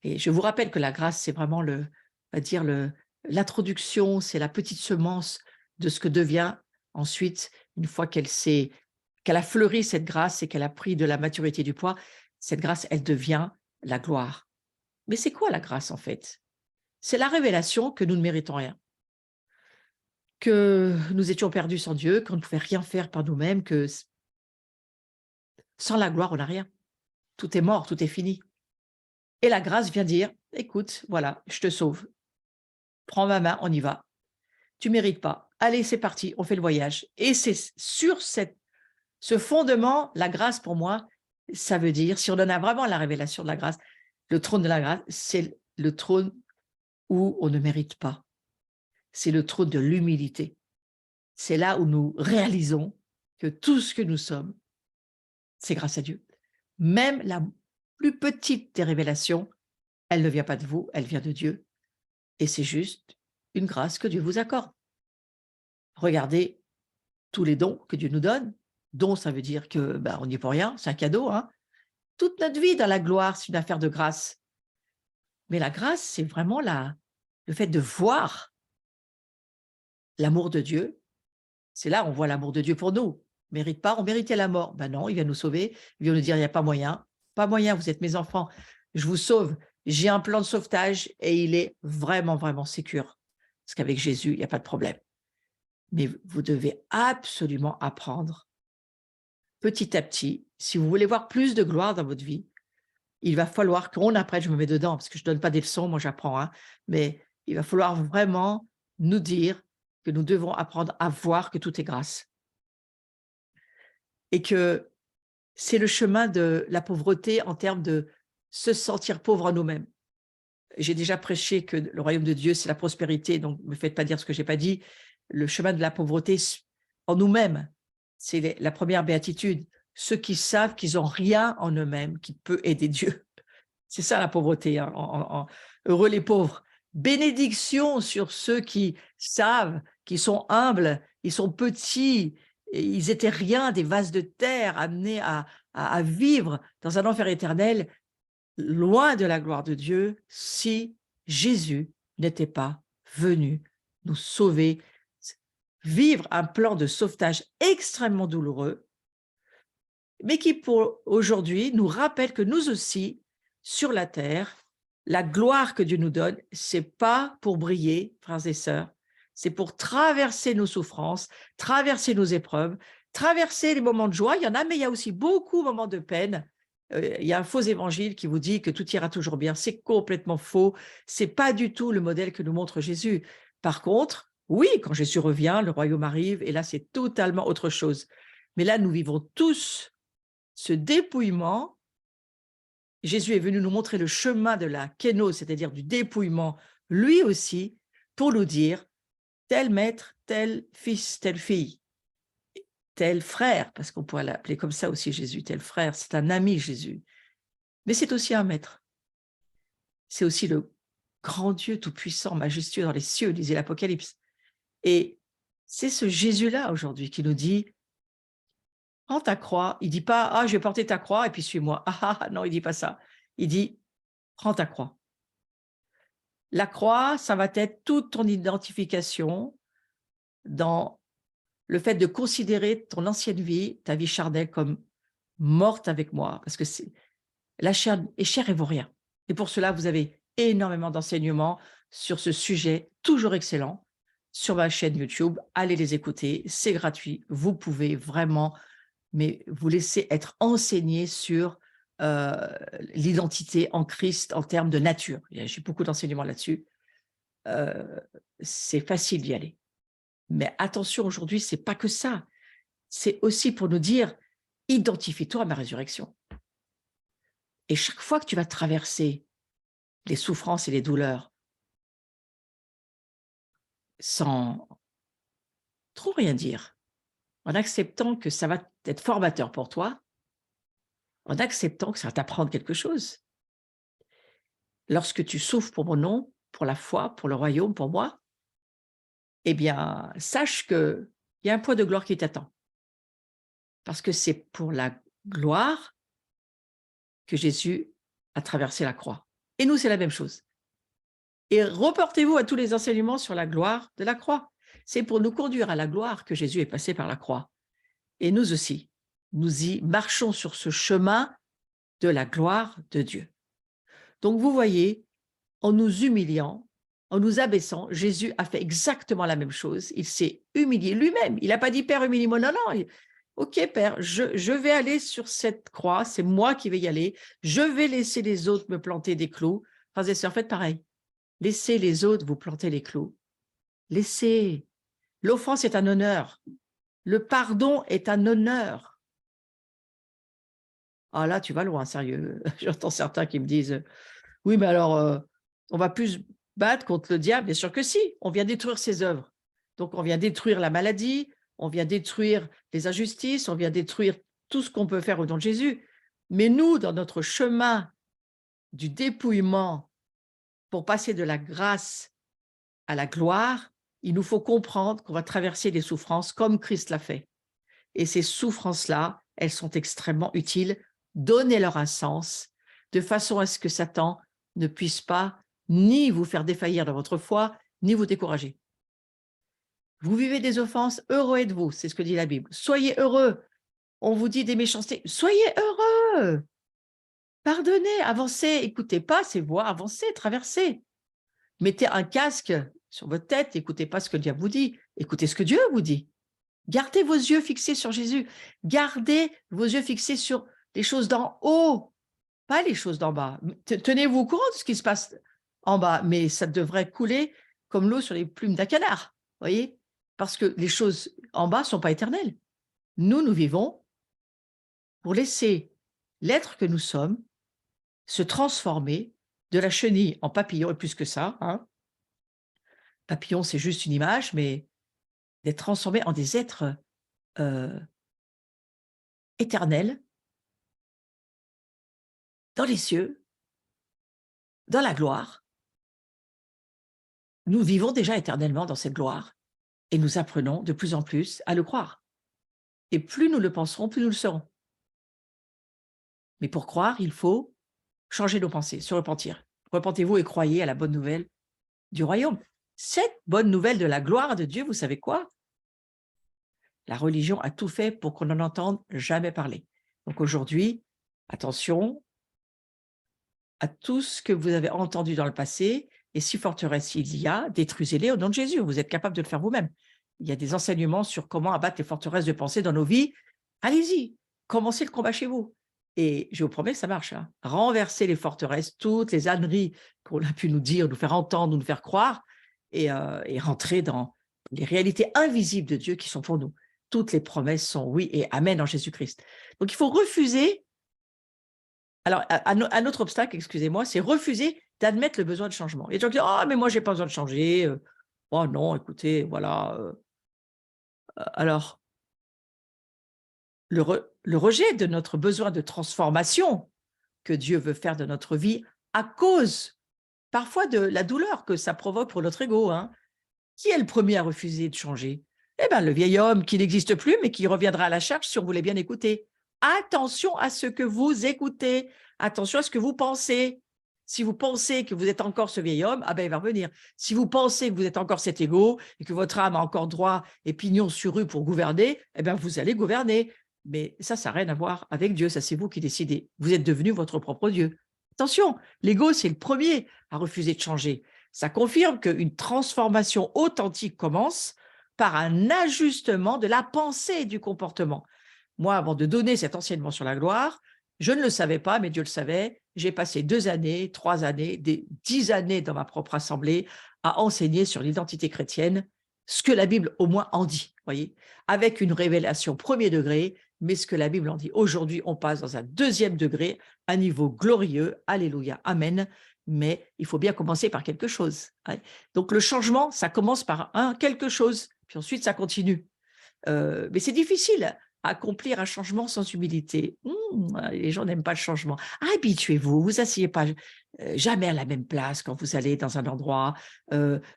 Et je vous rappelle que la grâce, c'est vraiment l'introduction, c'est la petite semence de ce que devient ensuite, une fois qu'elle a fleuri cette grâce et qu'elle a pris de la maturité du poids, cette grâce, elle devient la gloire. Mais c'est quoi la grâce en fait? C'est la révélation que nous ne méritons rien, que nous étions perdus sans Dieu, qu'on ne pouvait rien faire par nous-mêmes, que sans la gloire, on n'a rien. Tout est mort, tout est fini. Et la grâce vient dire, écoute, voilà, je te sauve. Prends ma main, on y va. Tu mérites pas. Allez, c'est parti, on fait le voyage. Et c'est sur ce fondement, la grâce pour moi, ça veut dire, si on en a vraiment la révélation de la grâce, le trône de la grâce, c'est le trône où on ne mérite pas. C'est le trône de l'humilité. C'est là où nous réalisons que tout ce que nous sommes, c'est grâce à Dieu. Même la plus petite des révélations, elle ne vient pas de vous, elle vient de Dieu. Et c'est juste une grâce que Dieu vous accorde. Regardez tous les dons que Dieu nous donne. Dons, ça veut dire que on n'y est pour rien, c'est un cadeau. Hein. Toute notre vie dans la gloire, c'est une affaire de grâce. Mais la grâce, c'est vraiment le fait de voir l'amour de Dieu. C'est là où on voit l'amour de Dieu pour nous. On mérite pas, on méritait la mort. Ben non, il vient nous sauver. Il vient nous dire, il n'y a pas moyen. Pas moyen, vous êtes mes enfants. Je vous sauve. J'ai un plan de sauvetage et il est vraiment, vraiment sécure. Parce qu'avec Jésus, il n'y a pas de problème. Mais vous devez absolument apprendre petit à petit. Si vous voulez voir plus de gloire dans votre vie, il va falloir qu'on apprenne, je me mets dedans parce que je ne donne pas des leçons, moi j'apprends, hein, mais il va falloir vraiment nous dire que nous devons apprendre à voir que tout est grâce. Et que c'est le chemin de la pauvreté en termes de se sentir pauvre en nous-mêmes. J'ai déjà prêché que le royaume de Dieu, c'est la prospérité, donc ne me faites pas dire ce que je n'ai pas dit. Le chemin de la pauvreté en nous-mêmes, c'est la première béatitude. Ceux qui savent qu'ils n'ont rien en eux-mêmes qui peut aider Dieu. C'est ça la pauvreté. Hein, heureux les pauvres. Bénédiction sur ceux qui savent, qui sont humbles, ils sont petits, et ils étaient rien, des vases de terre amenés à vivre dans un enfer éternel, loin de la gloire de Dieu, si Jésus n'était pas venu nous sauver, vivre un plan de sauvetage extrêmement douloureux, mais qui pour aujourd'hui nous rappelle que nous aussi, sur la terre, la gloire que Dieu nous donne, c'est pas pour briller, frères et sœurs, c'est pour traverser nos souffrances, traverser nos épreuves, traverser les moments de joie. Il y en a, mais il y a aussi beaucoup de moments de peine. Il y a un faux évangile qui vous dit que tout ira toujours bien. C'est complètement faux. C'est pas du tout le modèle que nous montre Jésus. Par contre, oui, quand Jésus revient, le royaume arrive, et là, c'est totalement autre chose. Mais là, nous vivons tous ce dépouillement. Jésus est venu nous montrer le chemin de la kénose, c'est-à-dire du dépouillement, lui aussi, pour nous dire tel maître, tel fils, telle fille. tel frère, parce qu'on pourrait l'appeler comme ça aussi Jésus, tel frère, c'est un ami Jésus. Mais c'est aussi un maître. C'est aussi le grand Dieu tout-puissant, majestueux dans les cieux, disait l'Apocalypse. Et c'est ce Jésus-là aujourd'hui qui nous dit, prends ta croix. Il dit pas, ah, je vais porter ta croix et puis suis-moi. Ah, non, il dit pas ça. Il dit, prends ta croix. La croix, ça va être toute ton identification dans le fait de considérer ton ancienne vie, ta vie charnelle, comme morte avec moi, parce que la chair est chère et vaut rien. Et pour cela, vous avez énormément d'enseignements sur ce sujet, toujours excellent, sur ma chaîne YouTube. Allez les écouter, c'est gratuit. Vous pouvez vraiment vous laisser être enseigné sur l'identité en Christ en termes de nature. J'ai beaucoup d'enseignements là-dessus. C'est facile d'y aller. Mais attention, aujourd'hui, c'est pas que ça. C'est aussi pour nous dire, identifie-toi à ma résurrection. Et chaque fois que tu vas traverser les souffrances et les douleurs sans trop rien dire, en acceptant que ça va être formateur pour toi, en acceptant que ça va t'apprendre quelque chose. Lorsque tu souffres pour mon nom, pour la foi, pour le royaume, pour moi, eh bien, sache qu'il y a un point de gloire qui t'attend. Parce que c'est pour la gloire que Jésus a traversé la croix. Et nous, c'est la même chose. Et reportez-vous à tous les enseignements sur la gloire de la croix. C'est pour nous conduire à la gloire que Jésus est passé par la croix. Et nous aussi, nous y marchons sur ce chemin de la gloire de Dieu. Donc vous voyez, en nous humiliant, en nous abaissant, Jésus a fait exactement la même chose. Il s'est humilié lui-même. Il n'a pas dit « Père, humilie-moi ». Non, non. Ok, Père, je vais aller sur cette croix, c'est moi qui vais y aller. Je vais laisser les autres me planter des clous. Frères et sœurs, faites pareil. Laissez les autres vous planter les clous. Laissez. L'offense est un honneur. Le pardon est un honneur. Ah là, tu vas loin, sérieux. J'entends certains qui me disent « Oui, mais alors, on va plus se battre contre le diable ». Bien sûr que si, on vient détruire ses œuvres. Donc, on vient détruire la maladie, on vient détruire les injustices, on vient détruire tout ce qu'on peut faire au nom de Jésus. Mais nous, dans notre chemin du dépouillement pour passer de la grâce à la gloire, il nous faut comprendre qu'on va traverser des souffrances comme Christ l'a fait. Et ces souffrances-là, elles sont extrêmement utiles. Donnez-leur un sens, de façon à ce que Satan ne puisse pas ni vous faire défaillir dans votre foi, ni vous décourager. Vous vivez des offenses, heureux êtes-vous, c'est ce que dit la Bible. Soyez heureux. On vous dit des méchancetés, soyez heureux. Pardonnez, avancez, écoutez pas ces voix, avancez, traversez. Mettez un casque sur votre tête, n'écoutez pas ce que le diable vous dit, écoutez ce que Dieu vous dit. Gardez vos yeux fixés sur Jésus. Gardez vos yeux fixés sur les choses d'en haut, pas les choses d'en bas. Tenez-vous au courant de ce qui se passe en bas, mais ça devrait couler comme l'eau sur les plumes d'un canard, voyez, parce que les choses en bas ne sont pas éternelles. Nous vivons pour laisser l'être que nous sommes se transformer de la chenille en papillon, et plus que ça. Hein. Papillon, c'est juste une image, mais d'être transformé en des êtres éternels, dans les cieux, dans la gloire. Nous vivons déjà éternellement dans cette gloire et nous apprenons de plus en plus à le croire. Et plus nous le penserons, plus nous le serons. Mais pour croire, il faut changer nos pensées, se repentir. Repentez-vous et croyez à la bonne nouvelle du royaume. Cette bonne nouvelle de la gloire de Dieu, vous savez quoi? La religion a tout fait pour qu'on n'en entende jamais parler. Donc aujourd'hui, attention à tout ce que vous avez entendu dans le passé, et si forteresse il y a, détruisez-les au nom de Jésus. Vous êtes capable de le faire vous-même. Il y a des enseignements sur comment abattre les forteresses de pensée dans nos vies. Allez-y, commencez le combat chez vous. Et je vous promets que ça marche. Hein. Renverser les forteresses, toutes les âneries qu'on a pu nous dire, nous faire entendre, nous faire croire, et rentrer dans les réalités invisibles de Dieu qui sont pour nous. Toutes les promesses sont oui et amen en Jésus-Christ. Donc il faut refuser. Alors, un autre obstacle, excusez-moi, c'est refuser d'admettre le besoin de changement. Il y a des gens qui disent « Ah, mais moi, je n'ai pas besoin de changer. Oh non, écoutez, voilà. » Alors, le rejet de notre besoin de transformation que Dieu veut faire de notre vie à cause parfois de la douleur que ça provoque pour notre ego, hein. Qui est le premier à refuser de changer? Eh bien, le vieil homme qui n'existe plus, mais qui reviendra à la charge si on voulait bien écouter. Attention à ce que vous écoutez. Attention à ce que vous pensez. Si vous pensez que vous êtes encore ce vieil homme, ah ben, il va revenir. Si vous pensez que vous êtes encore cet ego et que votre âme a encore droit et pignon sur rue pour gouverner, eh bien, vous allez gouverner. Mais ça n'a rien à voir avec Dieu. Ça, c'est vous qui décidez. Vous êtes devenu votre propre Dieu. Attention, l'ego, c'est le premier à refuser de changer. Ça confirme qu'une transformation authentique commence par un ajustement de la pensée et du comportement. Moi, avant de donner cet enseignement sur la gloire, je ne le savais pas, mais Dieu le savait. J'ai passé 2 années, 3 années, 10 années dans ma propre assemblée à enseigner sur l'identité chrétienne, ce que la Bible au moins en dit, voyez, avec une révélation premier degré, mais ce que la Bible en dit. Aujourd'hui, on passe dans un deuxième degré, un niveau glorieux, alléluia, amen, mais il faut bien commencer par quelque chose. Hein. Donc le changement, ça commence par un quelque chose, puis ensuite ça continue. Mais c'est difficile à accomplir un changement sans humilité. Les gens n'aiment pas le changement. Habituez-vous, vous asseyez pas jamais à la même place quand vous allez dans un endroit.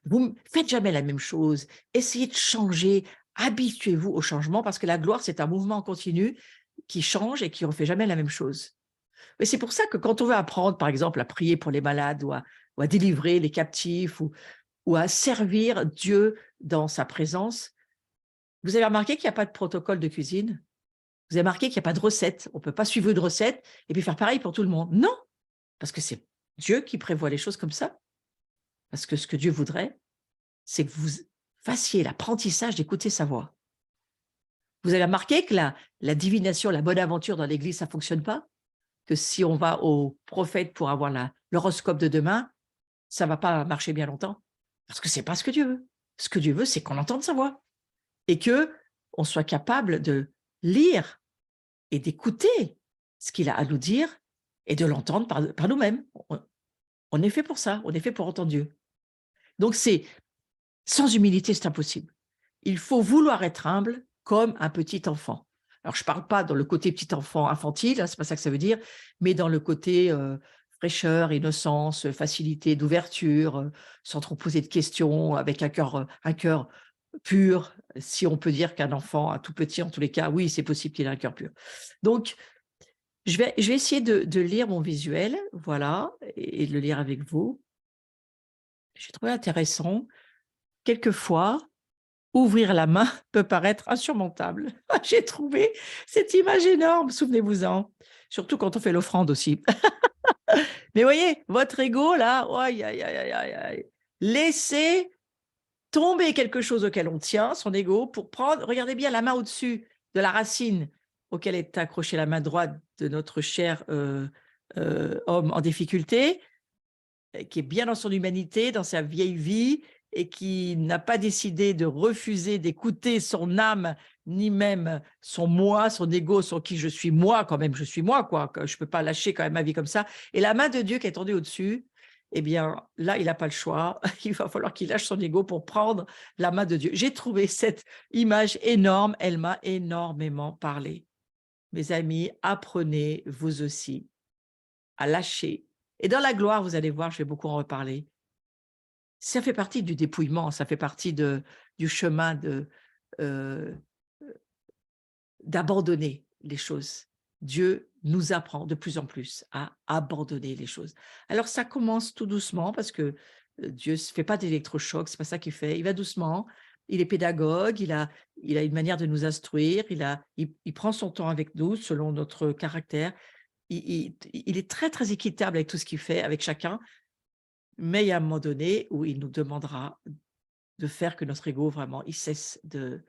Vous faites jamais la même chose. Essayez de changer. Habituez-vous au changement parce que la gloire, c'est un mouvement continu qui change et qui ne refait jamais la même chose. Mais c'est pour ça que quand on veut apprendre, par exemple, à prier pour les malades ou à délivrer les captifs ou à servir Dieu dans sa présence, vous avez remarqué qu'il n'y a pas de protocole de cuisine? Vous avez remarqué qu'il n'y a pas de recette? On ne peut pas suivre une recette et puis faire pareil pour tout le monde. Non, parce que c'est Dieu qui prévoit les choses comme ça. Parce que ce que Dieu voudrait, c'est que vous fassiez l'apprentissage d'écouter sa voix. Vous avez remarqué que la divination, la bonne aventure dans l'Église, ça ne fonctionne pas? Que si on va au prophète pour avoir l'horoscope de demain, ça ne va pas marcher bien longtemps. Parce que ce n'est pas ce que Dieu veut. Ce que Dieu veut, c'est qu'on entende sa voix. Et qu'on soit capable de lire et d'écouter ce qu'il a à nous dire et de l'entendre par nous-mêmes. On est fait pour ça, on est fait pour entendre Dieu. Donc sans humilité, c'est impossible. Il faut vouloir être humble comme un petit enfant. Alors, je ne parle pas dans le côté petit enfant infantile, hein, c'est pas ça que ça veut dire, mais dans le côté fraîcheur, innocence, facilité d'ouverture, sans trop poser de questions, avec un cœur pur, si on peut dire qu'un enfant, un tout petit, en tous les cas, oui, c'est possible qu'il ait un cœur pur. Donc, je vais essayer de lire mon visuel, voilà, et de le lire avec vous. J'ai trouvé intéressant. Quelquefois, ouvrir la main peut paraître insurmontable. J'ai trouvé cette image énorme, souvenez-vous-en. Surtout quand on fait l'offrande aussi. Mais voyez, votre ego, là, aïe, aïe, aïe, aïe, aïe, aïe. Laissez tomber quelque chose auquel on tient, son ego, pour prendre, regardez bien la main au-dessus de la racine auquel est accrochée la main droite de notre cher homme en difficulté, qui est bien dans son humanité, dans sa vieille vie, et qui n'a pas décidé de refuser d'écouter son âme, ni même son moi, son ego, son qui je suis moi, quand même, je suis moi, quoi. Je ne peux pas lâcher quand même ma vie comme ça. Et la main de Dieu qui est tendue au-dessus, eh bien, là, il n'a pas le choix. Il va falloir qu'il lâche son ego pour prendre la main de Dieu. J'ai trouvé cette image énorme. Elle m'a énormément parlé. Mes amis, apprenez, vous aussi, à lâcher. Et dans la gloire, vous allez voir, je vais beaucoup en reparler. Ça fait partie du dépouillement, ça fait partie du chemin d'abandonner les choses. Dieu nous apprend de plus en plus à abandonner les choses. Alors ça commence tout doucement parce que Dieu ne fait pas d'électrochoc, c'est pas ça qu'il fait. Il va doucement, il est pédagogue, il a une manière de nous instruire, il prend son temps avec nous selon notre caractère. Il est très, très équitable avec tout ce qu'il fait, avec chacun. Mais il y a un moment donné où il nous demandera de faire que notre ego, vraiment, il cesse de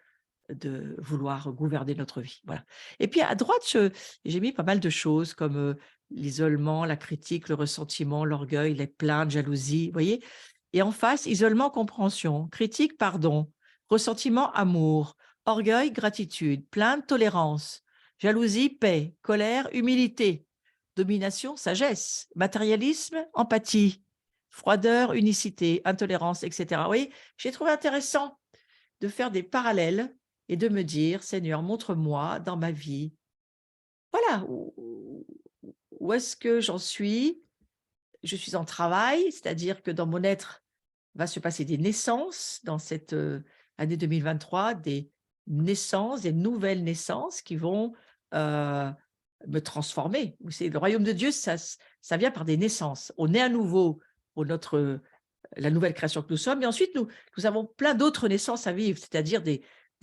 vouloir gouverner notre vie. Voilà. Et puis à droite, j'ai mis pas mal de choses comme l'isolement, la critique, le ressentiment, l'orgueil, les plaintes, jalousie, vous voyez. Et en face, isolement, compréhension, critique, pardon, ressentiment, amour, orgueil, gratitude, plainte, tolérance, jalousie, paix, colère, humilité, domination, sagesse, matérialisme, empathie, froideur, unicité, intolérance, etc. Vous voyez, j'ai trouvé intéressant de faire des parallèles et de me dire: «Seigneur, montre-moi dans ma vie, voilà, où est-ce que j'en suis?» Je suis en travail, c'est-à-dire que dans mon être va se passer des naissances dans cette, année 2023, des naissances, des nouvelles naissances qui vont, heu, me transformer. Vous savez, le royaume de Dieu, ça vient par des naissances. On est à nouveau pour notre, la nouvelle création que nous sommes, mais ensuite nous avons plein d'autres naissances à vivre, c'est-à-dire des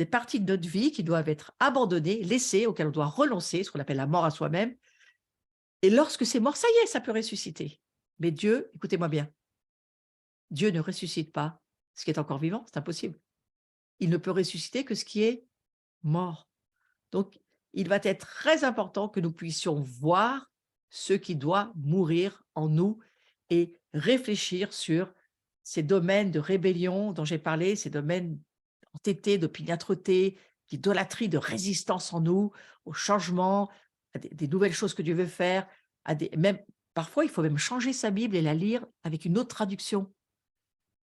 parties de notre vie qui doivent être abandonnées, laissées, auxquelles on doit renoncer, ce qu'on appelle la mort à soi-même, et lorsque c'est mort, ça y est, ça peut ressusciter. Mais Dieu, écoutez-moi bien, Dieu ne ressuscite pas ce qui est encore vivant, c'est impossible. Il ne peut ressusciter que ce qui est mort. Donc, il va être très important que nous puissions voir ce qui doit mourir en nous et réfléchir sur ces domaines de rébellion dont j'ai parlé, ces domaines entêtés, d'opiniâtreté, d'idolâtrie, de résistance en nous, au changement, à des nouvelles choses que Dieu veut faire, à des, même, parfois, il faut même changer sa Bible et la lire avec une autre traduction.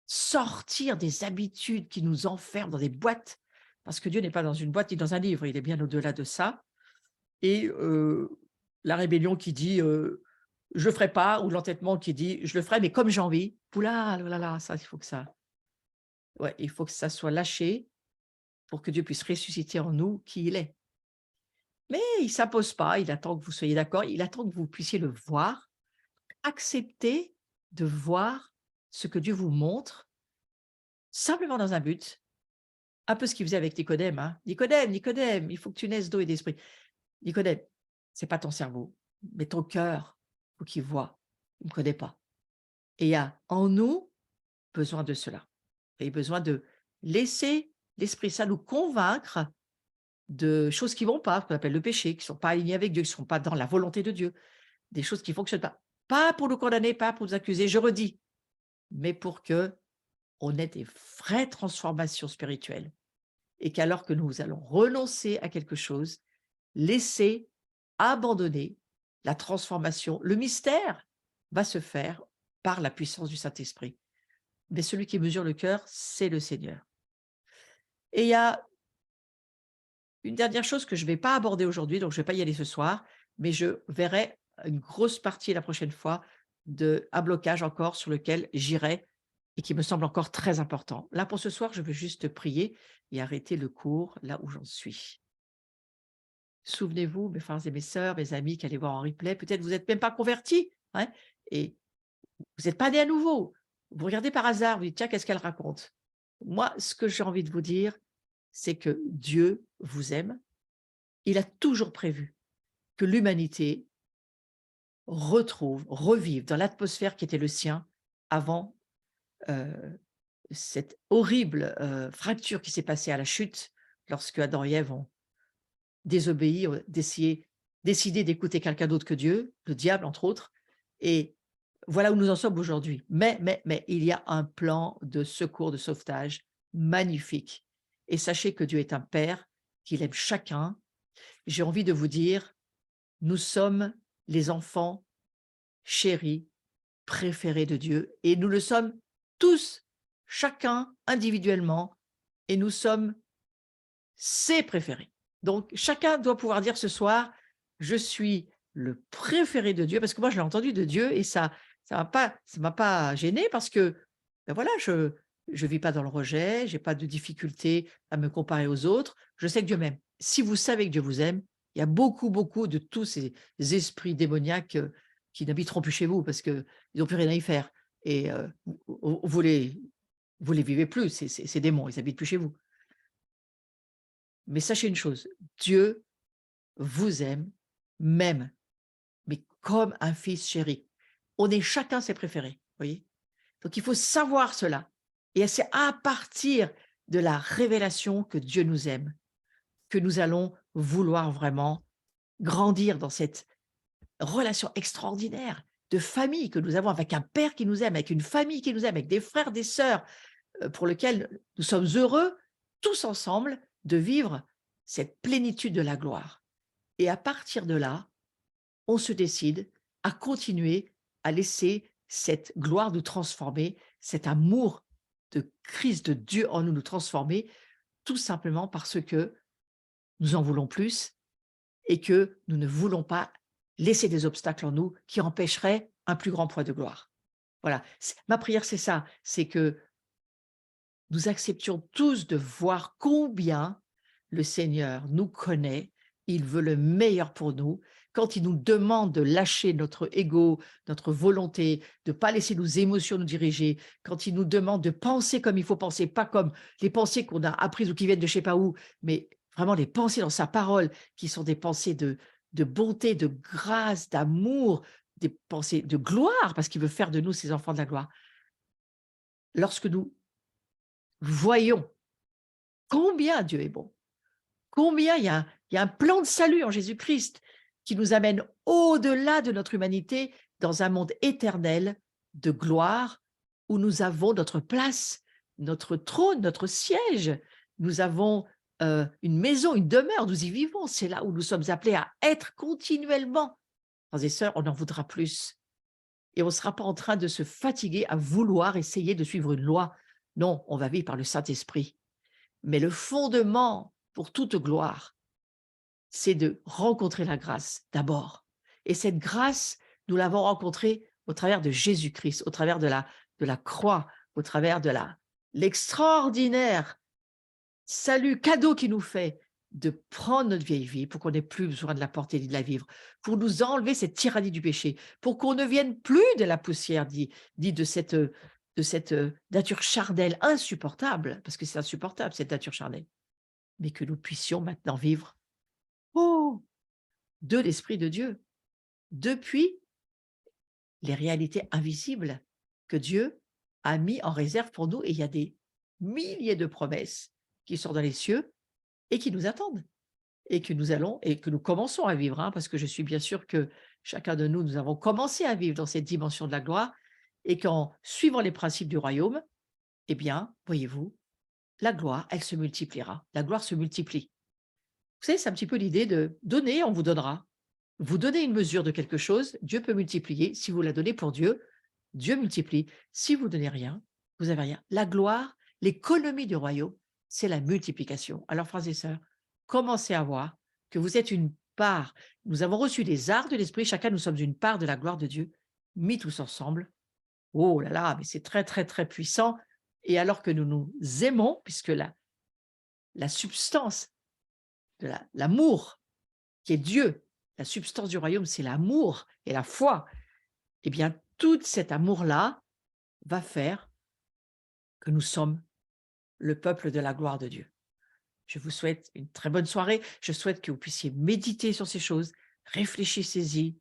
Sortir des habitudes qui nous enferment dans des boîtes, parce que Dieu n'est pas dans une boîte ni dans un livre, il est bien au-delà de ça. Et la rébellion qui dit, «Je le ferai pas», ou l'entêtement qui dit: «Je le ferai, mais comme j'ai envie». Ouh là, oh là là, ça, il faut que ça, ouais, il faut que ça soit lâché pour que Dieu puisse ressusciter en nous qui il est. Mais il s'impose pas, il attend que vous soyez d'accord, il attend que vous puissiez le voir, accepter de voir ce que Dieu vous montre, simplement dans un but. Un peu ce qu'il faisait avec Nicodème, hein. «Nicodème, Nicodème, il faut que tu naisses d'eau et d'esprit. Nicodème, c'est pas ton cerveau, mais ton cœur, faut qu'il voie. Il me connaît pas». Et il y a en nous besoin de cela. Et besoin de laisser l'Esprit Saint nous convaincre de choses qui vont pas, ce qu'on appelle le péché, qui sont pas alignées avec Dieu, qui sont pas dans la volonté de Dieu, des choses qui fonctionnent pas. Pas pour nous condamner, pas pour nous accuser, je redis, mais pour qu'on ait des vraies transformations spirituelles. Et qu'alors que nous allons renoncer à quelque chose, laisser, abandonner la transformation, le mystère va se faire par la puissance du Saint-Esprit. Mais celui qui mesure le cœur, c'est le Seigneur. Et il y a une dernière chose que je ne vais pas aborder aujourd'hui, donc je ne vais pas y aller ce soir, mais je verrai une grosse partie la prochaine fois de un blocage encore sur lequel j'irai et qui me semble encore très important. Là, pour ce soir, je veux juste prier et arrêter le cours là où j'en suis. Souvenez-vous, mes frères et mes sœurs, mes amis qui allaient voir en replay, peut-être vous n'êtes même pas convertis, hein, et vous n'êtes pas nés à nouveau. Vous regardez par hasard, vous dites: «Tiens, qu'est-ce qu'elle raconte?» Moi, ce que j'ai envie de vous dire, c'est que Dieu vous aime. Il a toujours prévu que l'humanité retrouve, revive dans l'atmosphère qui était le sien avant, heu, cette horrible, fracture qui s'est passée à la chute, lorsque Adam et Ève ont désobéi, décidé d'écouter quelqu'un d'autre que Dieu, le diable entre autres, et voilà où nous en sommes aujourd'hui. Mais il y a un plan de secours, de sauvetage magnifique, et sachez que Dieu est un père, qu'il aime chacun. J'ai envie de vous dire, nous sommes les enfants chéris, préférés de Dieu, et nous le sommes tous, chacun individuellement, et nous sommes ses préférés. Donc chacun doit pouvoir dire ce soir: «Je suis le préféré de Dieu», parce que moi je l'ai entendu de Dieu, et ça m'a pas gêné parce que, ben voilà, je vis pas dans le rejet, j'ai pas de difficulté à me comparer aux autres. Je sais que Dieu m'aime. Si vous savez que Dieu vous aime, il y a beaucoup, beaucoup de tous ces esprits démoniaques, qui n'habiteront plus chez vous parce qu'ils ont plus rien à y faire, et vous les vivez plus, ces démons, ils habitent plus chez vous. Mais sachez une chose, Dieu vous aime, même, mais comme un fils chéri. On est chacun ses préférés, voyez? Donc il faut savoir cela, et c'est à partir de la révélation que Dieu nous aime, que nous allons vouloir vraiment grandir dans cette relation extraordinaire de famille que nous avons avec un père qui nous aime, avec une famille qui nous aime, avec des frères, des sœurs, pour lesquels nous sommes heureux, tous ensemble, de vivre cette plénitude de la gloire. Et à partir de là, on se décide à continuer à laisser cette gloire nous transformer, cet amour de Christ, de Dieu en nous, nous transformer, tout simplement parce que nous en voulons plus et que nous ne voulons pas laisser des obstacles en nous qui empêcheraient un plus grand poids de gloire. Voilà, ma prière, c'est ça, c'est que nous acceptions tous de voir combien le Seigneur nous connaît, il veut le meilleur pour nous. Quand il nous demande de lâcher notre ego, notre volonté, de ne pas laisser nos émotions nous diriger, quand il nous demande de penser comme il faut penser, pas comme les pensées qu'on a apprises ou qui viennent de je sais pas où, mais vraiment les pensées dans sa parole, qui sont des pensées de bonté, de grâce, d'amour, des pensées de gloire, parce qu'il veut faire de nous ses enfants de la gloire. Lorsque nous voyons combien Dieu est bon, combien il y a un plan de salut en Jésus-Christ qui nous amène au-delà de notre humanité dans un monde éternel de gloire où nous avons notre place, notre trône, notre siège. Nous avons une maison, une demeure, nous y vivons. C'est là où nous sommes appelés à être continuellement. Frères et sœurs, on en voudra plus. Et on ne sera pas en train de se fatiguer à vouloir essayer de suivre une loi. Non, on va vivre par le Saint-Esprit. Mais le fondement pour toute gloire, c'est de rencontrer la grâce d'abord. Et cette grâce, nous l'avons rencontrée au travers de Jésus-Christ, au travers de la croix, au travers de l'extraordinaire salut, cadeau qu'il nous fait de prendre notre vieille vie pour qu'on n'ait plus besoin de la porter ni de la vivre, pour nous enlever cette tyrannie du péché, pour qu'on ne vienne plus de la poussière, dit de cette nature charnelle insupportable, parce que c'est insupportable cette nature charnelle, mais que nous puissions maintenant vivre de l'Esprit de Dieu, depuis les réalités invisibles que Dieu a mis en réserve pour nous. Et il y a des milliers de promesses qui sont dans les cieux et qui nous attendent et que nous allons et que nous commençons à vivre, parce que je suis bien sûr que chacun de nous, nous avons commencé à vivre dans cette dimension de la gloire et qu'en suivant les principes du royaume, eh bien, voyez-vous, la gloire, elle se multipliera. La gloire se multiplie. Vous savez, c'est un petit peu l'idée de donner, on vous donnera. Vous donnez une mesure de quelque chose, Dieu peut multiplier. Si vous la donnez pour Dieu, Dieu multiplie. Si vous donnez rien, vous n'avez rien. La gloire, l'économie du royaume, c'est la multiplication. Alors, frères et sœurs, commencez à voir que vous êtes une part. Nous avons reçu des arts de l'esprit, chacun nous sommes une part de la gloire de Dieu, mis tous ensemble. Oh là là, mais c'est très, très, très puissant. Et alors que nous nous aimons, puisque la substance de l'amour qui est Dieu, la substance du royaume, c'est l'amour et la foi, eh bien, tout cet amour-là va faire que nous sommes le peuple de la gloire de Dieu. Je vous souhaite une très bonne soirée. Je souhaite que vous puissiez méditer sur ces choses, réfléchissez-y,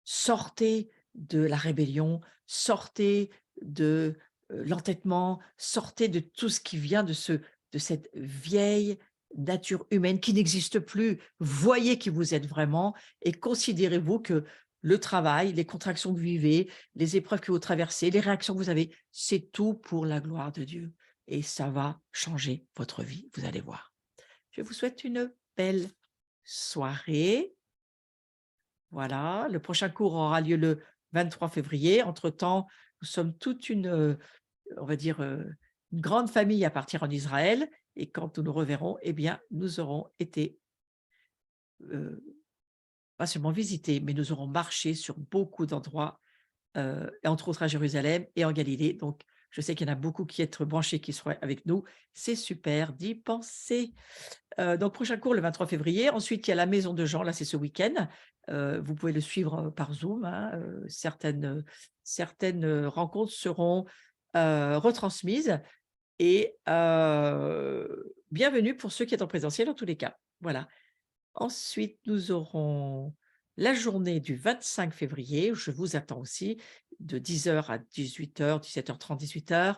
sortez de la rébellion, sortez de l'entêtement, sortez de tout ce qui vient de cette vieille nature humaine qui n'existe plus. Voyez qui vous êtes vraiment et considérez-vous que le travail, les contractions que vous vivez, les épreuves que vous traversez, les réactions que vous avez, c'est tout pour la gloire de Dieu. Et ça va changer votre vie, vous allez voir. Je vous souhaite une belle soirée. Voilà, le prochain cours aura lieu le 23 février. Entre-temps, nous sommes toute on va dire, une grande famille à partir en Israël et quand nous nous reverrons, eh bien, nous aurons été, heu, pas seulement visités, mais nous aurons marché sur beaucoup d'endroits, et entre autres à Jérusalem et en Galilée. Donc, je sais qu'il y en a beaucoup qui être branchés, qui seront avec nous. C'est super d'y penser. Donc prochain cours le 23 février. Ensuite, il y a la maison de Jean, là, c'est ce week-end. Vous pouvez le suivre, par Zoom, certaines rencontres seront, retransmises et bienvenue pour ceux qui sont en présentiel, en tous les cas. Voilà. Ensuite, nous aurons la journée du 25 février, je vous attends aussi, de 10h à 18h, 17h30, 18h.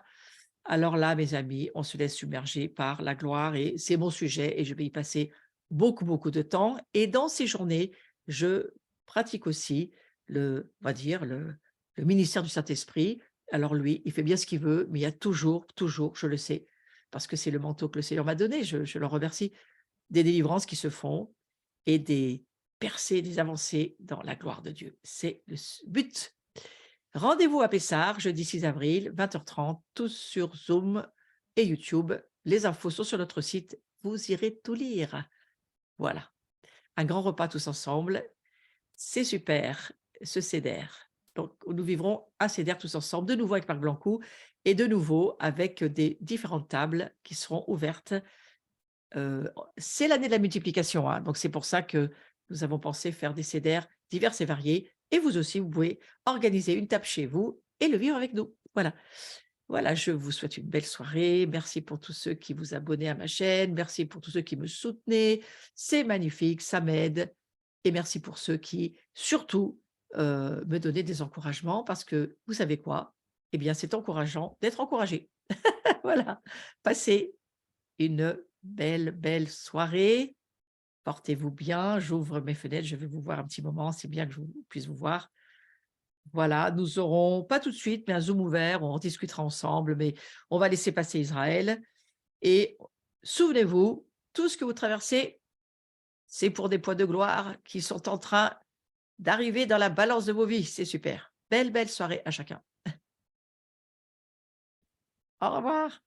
Alors là, mes amis, on se laisse submerger par la gloire et c'est mon sujet et je vais y passer beaucoup, beaucoup de temps. Et dans ces journées, je pratique aussi on va dire, le ministère du Saint-Esprit. Alors lui, il fait bien ce qu'il veut, mais il y a toujours, toujours, je le sais, parce que c'est le manteau que le Seigneur m'a donné, je le remercie, des délivrances qui se font et des percées, des avancées dans la gloire de Dieu. C'est le but. Rendez-vous à Pessard, jeudi 6 avril, 20h30, tous sur Zoom et YouTube. les infos sont sur notre site, vous irez tout lire. Voilà, un grand repas tous ensemble, c'est super, ce Seder. Donc nous vivrons un Seder tous ensemble, de nouveau avec Marc Blancou et de nouveau avec des différentes tables qui seront ouvertes. C'est l'année de la multiplication, hein, donc c'est pour ça que nous avons pensé faire des Seder divers et variés et vous aussi, vous pouvez organiser une table chez vous et le vivre avec nous. Voilà. Voilà, je vous souhaite une belle soirée. Merci pour tous ceux qui vous abonnez à ma chaîne. Merci pour tous ceux qui me soutenaient. C'est magnifique, ça m'aide. Et merci pour ceux qui, surtout, me donnaient des encouragements parce que vous savez quoi? Eh bien, c'est encourageant d'être encouragé. Voilà. Passez une belle, belle soirée. Portez-vous bien. J'ouvre mes fenêtres. Je vais vous voir un petit moment. C'est bien que je puisse vous voir. Voilà, nous aurons, pas tout de suite, mais un Zoom ouvert, on en discutera ensemble, mais on va laisser passer Israël. Et souvenez-vous, tout ce que vous traversez, c'est pour des poids de gloire qui sont en train d'arriver dans la balance de vos vies. C'est super. Belle, belle soirée à chacun. Au revoir.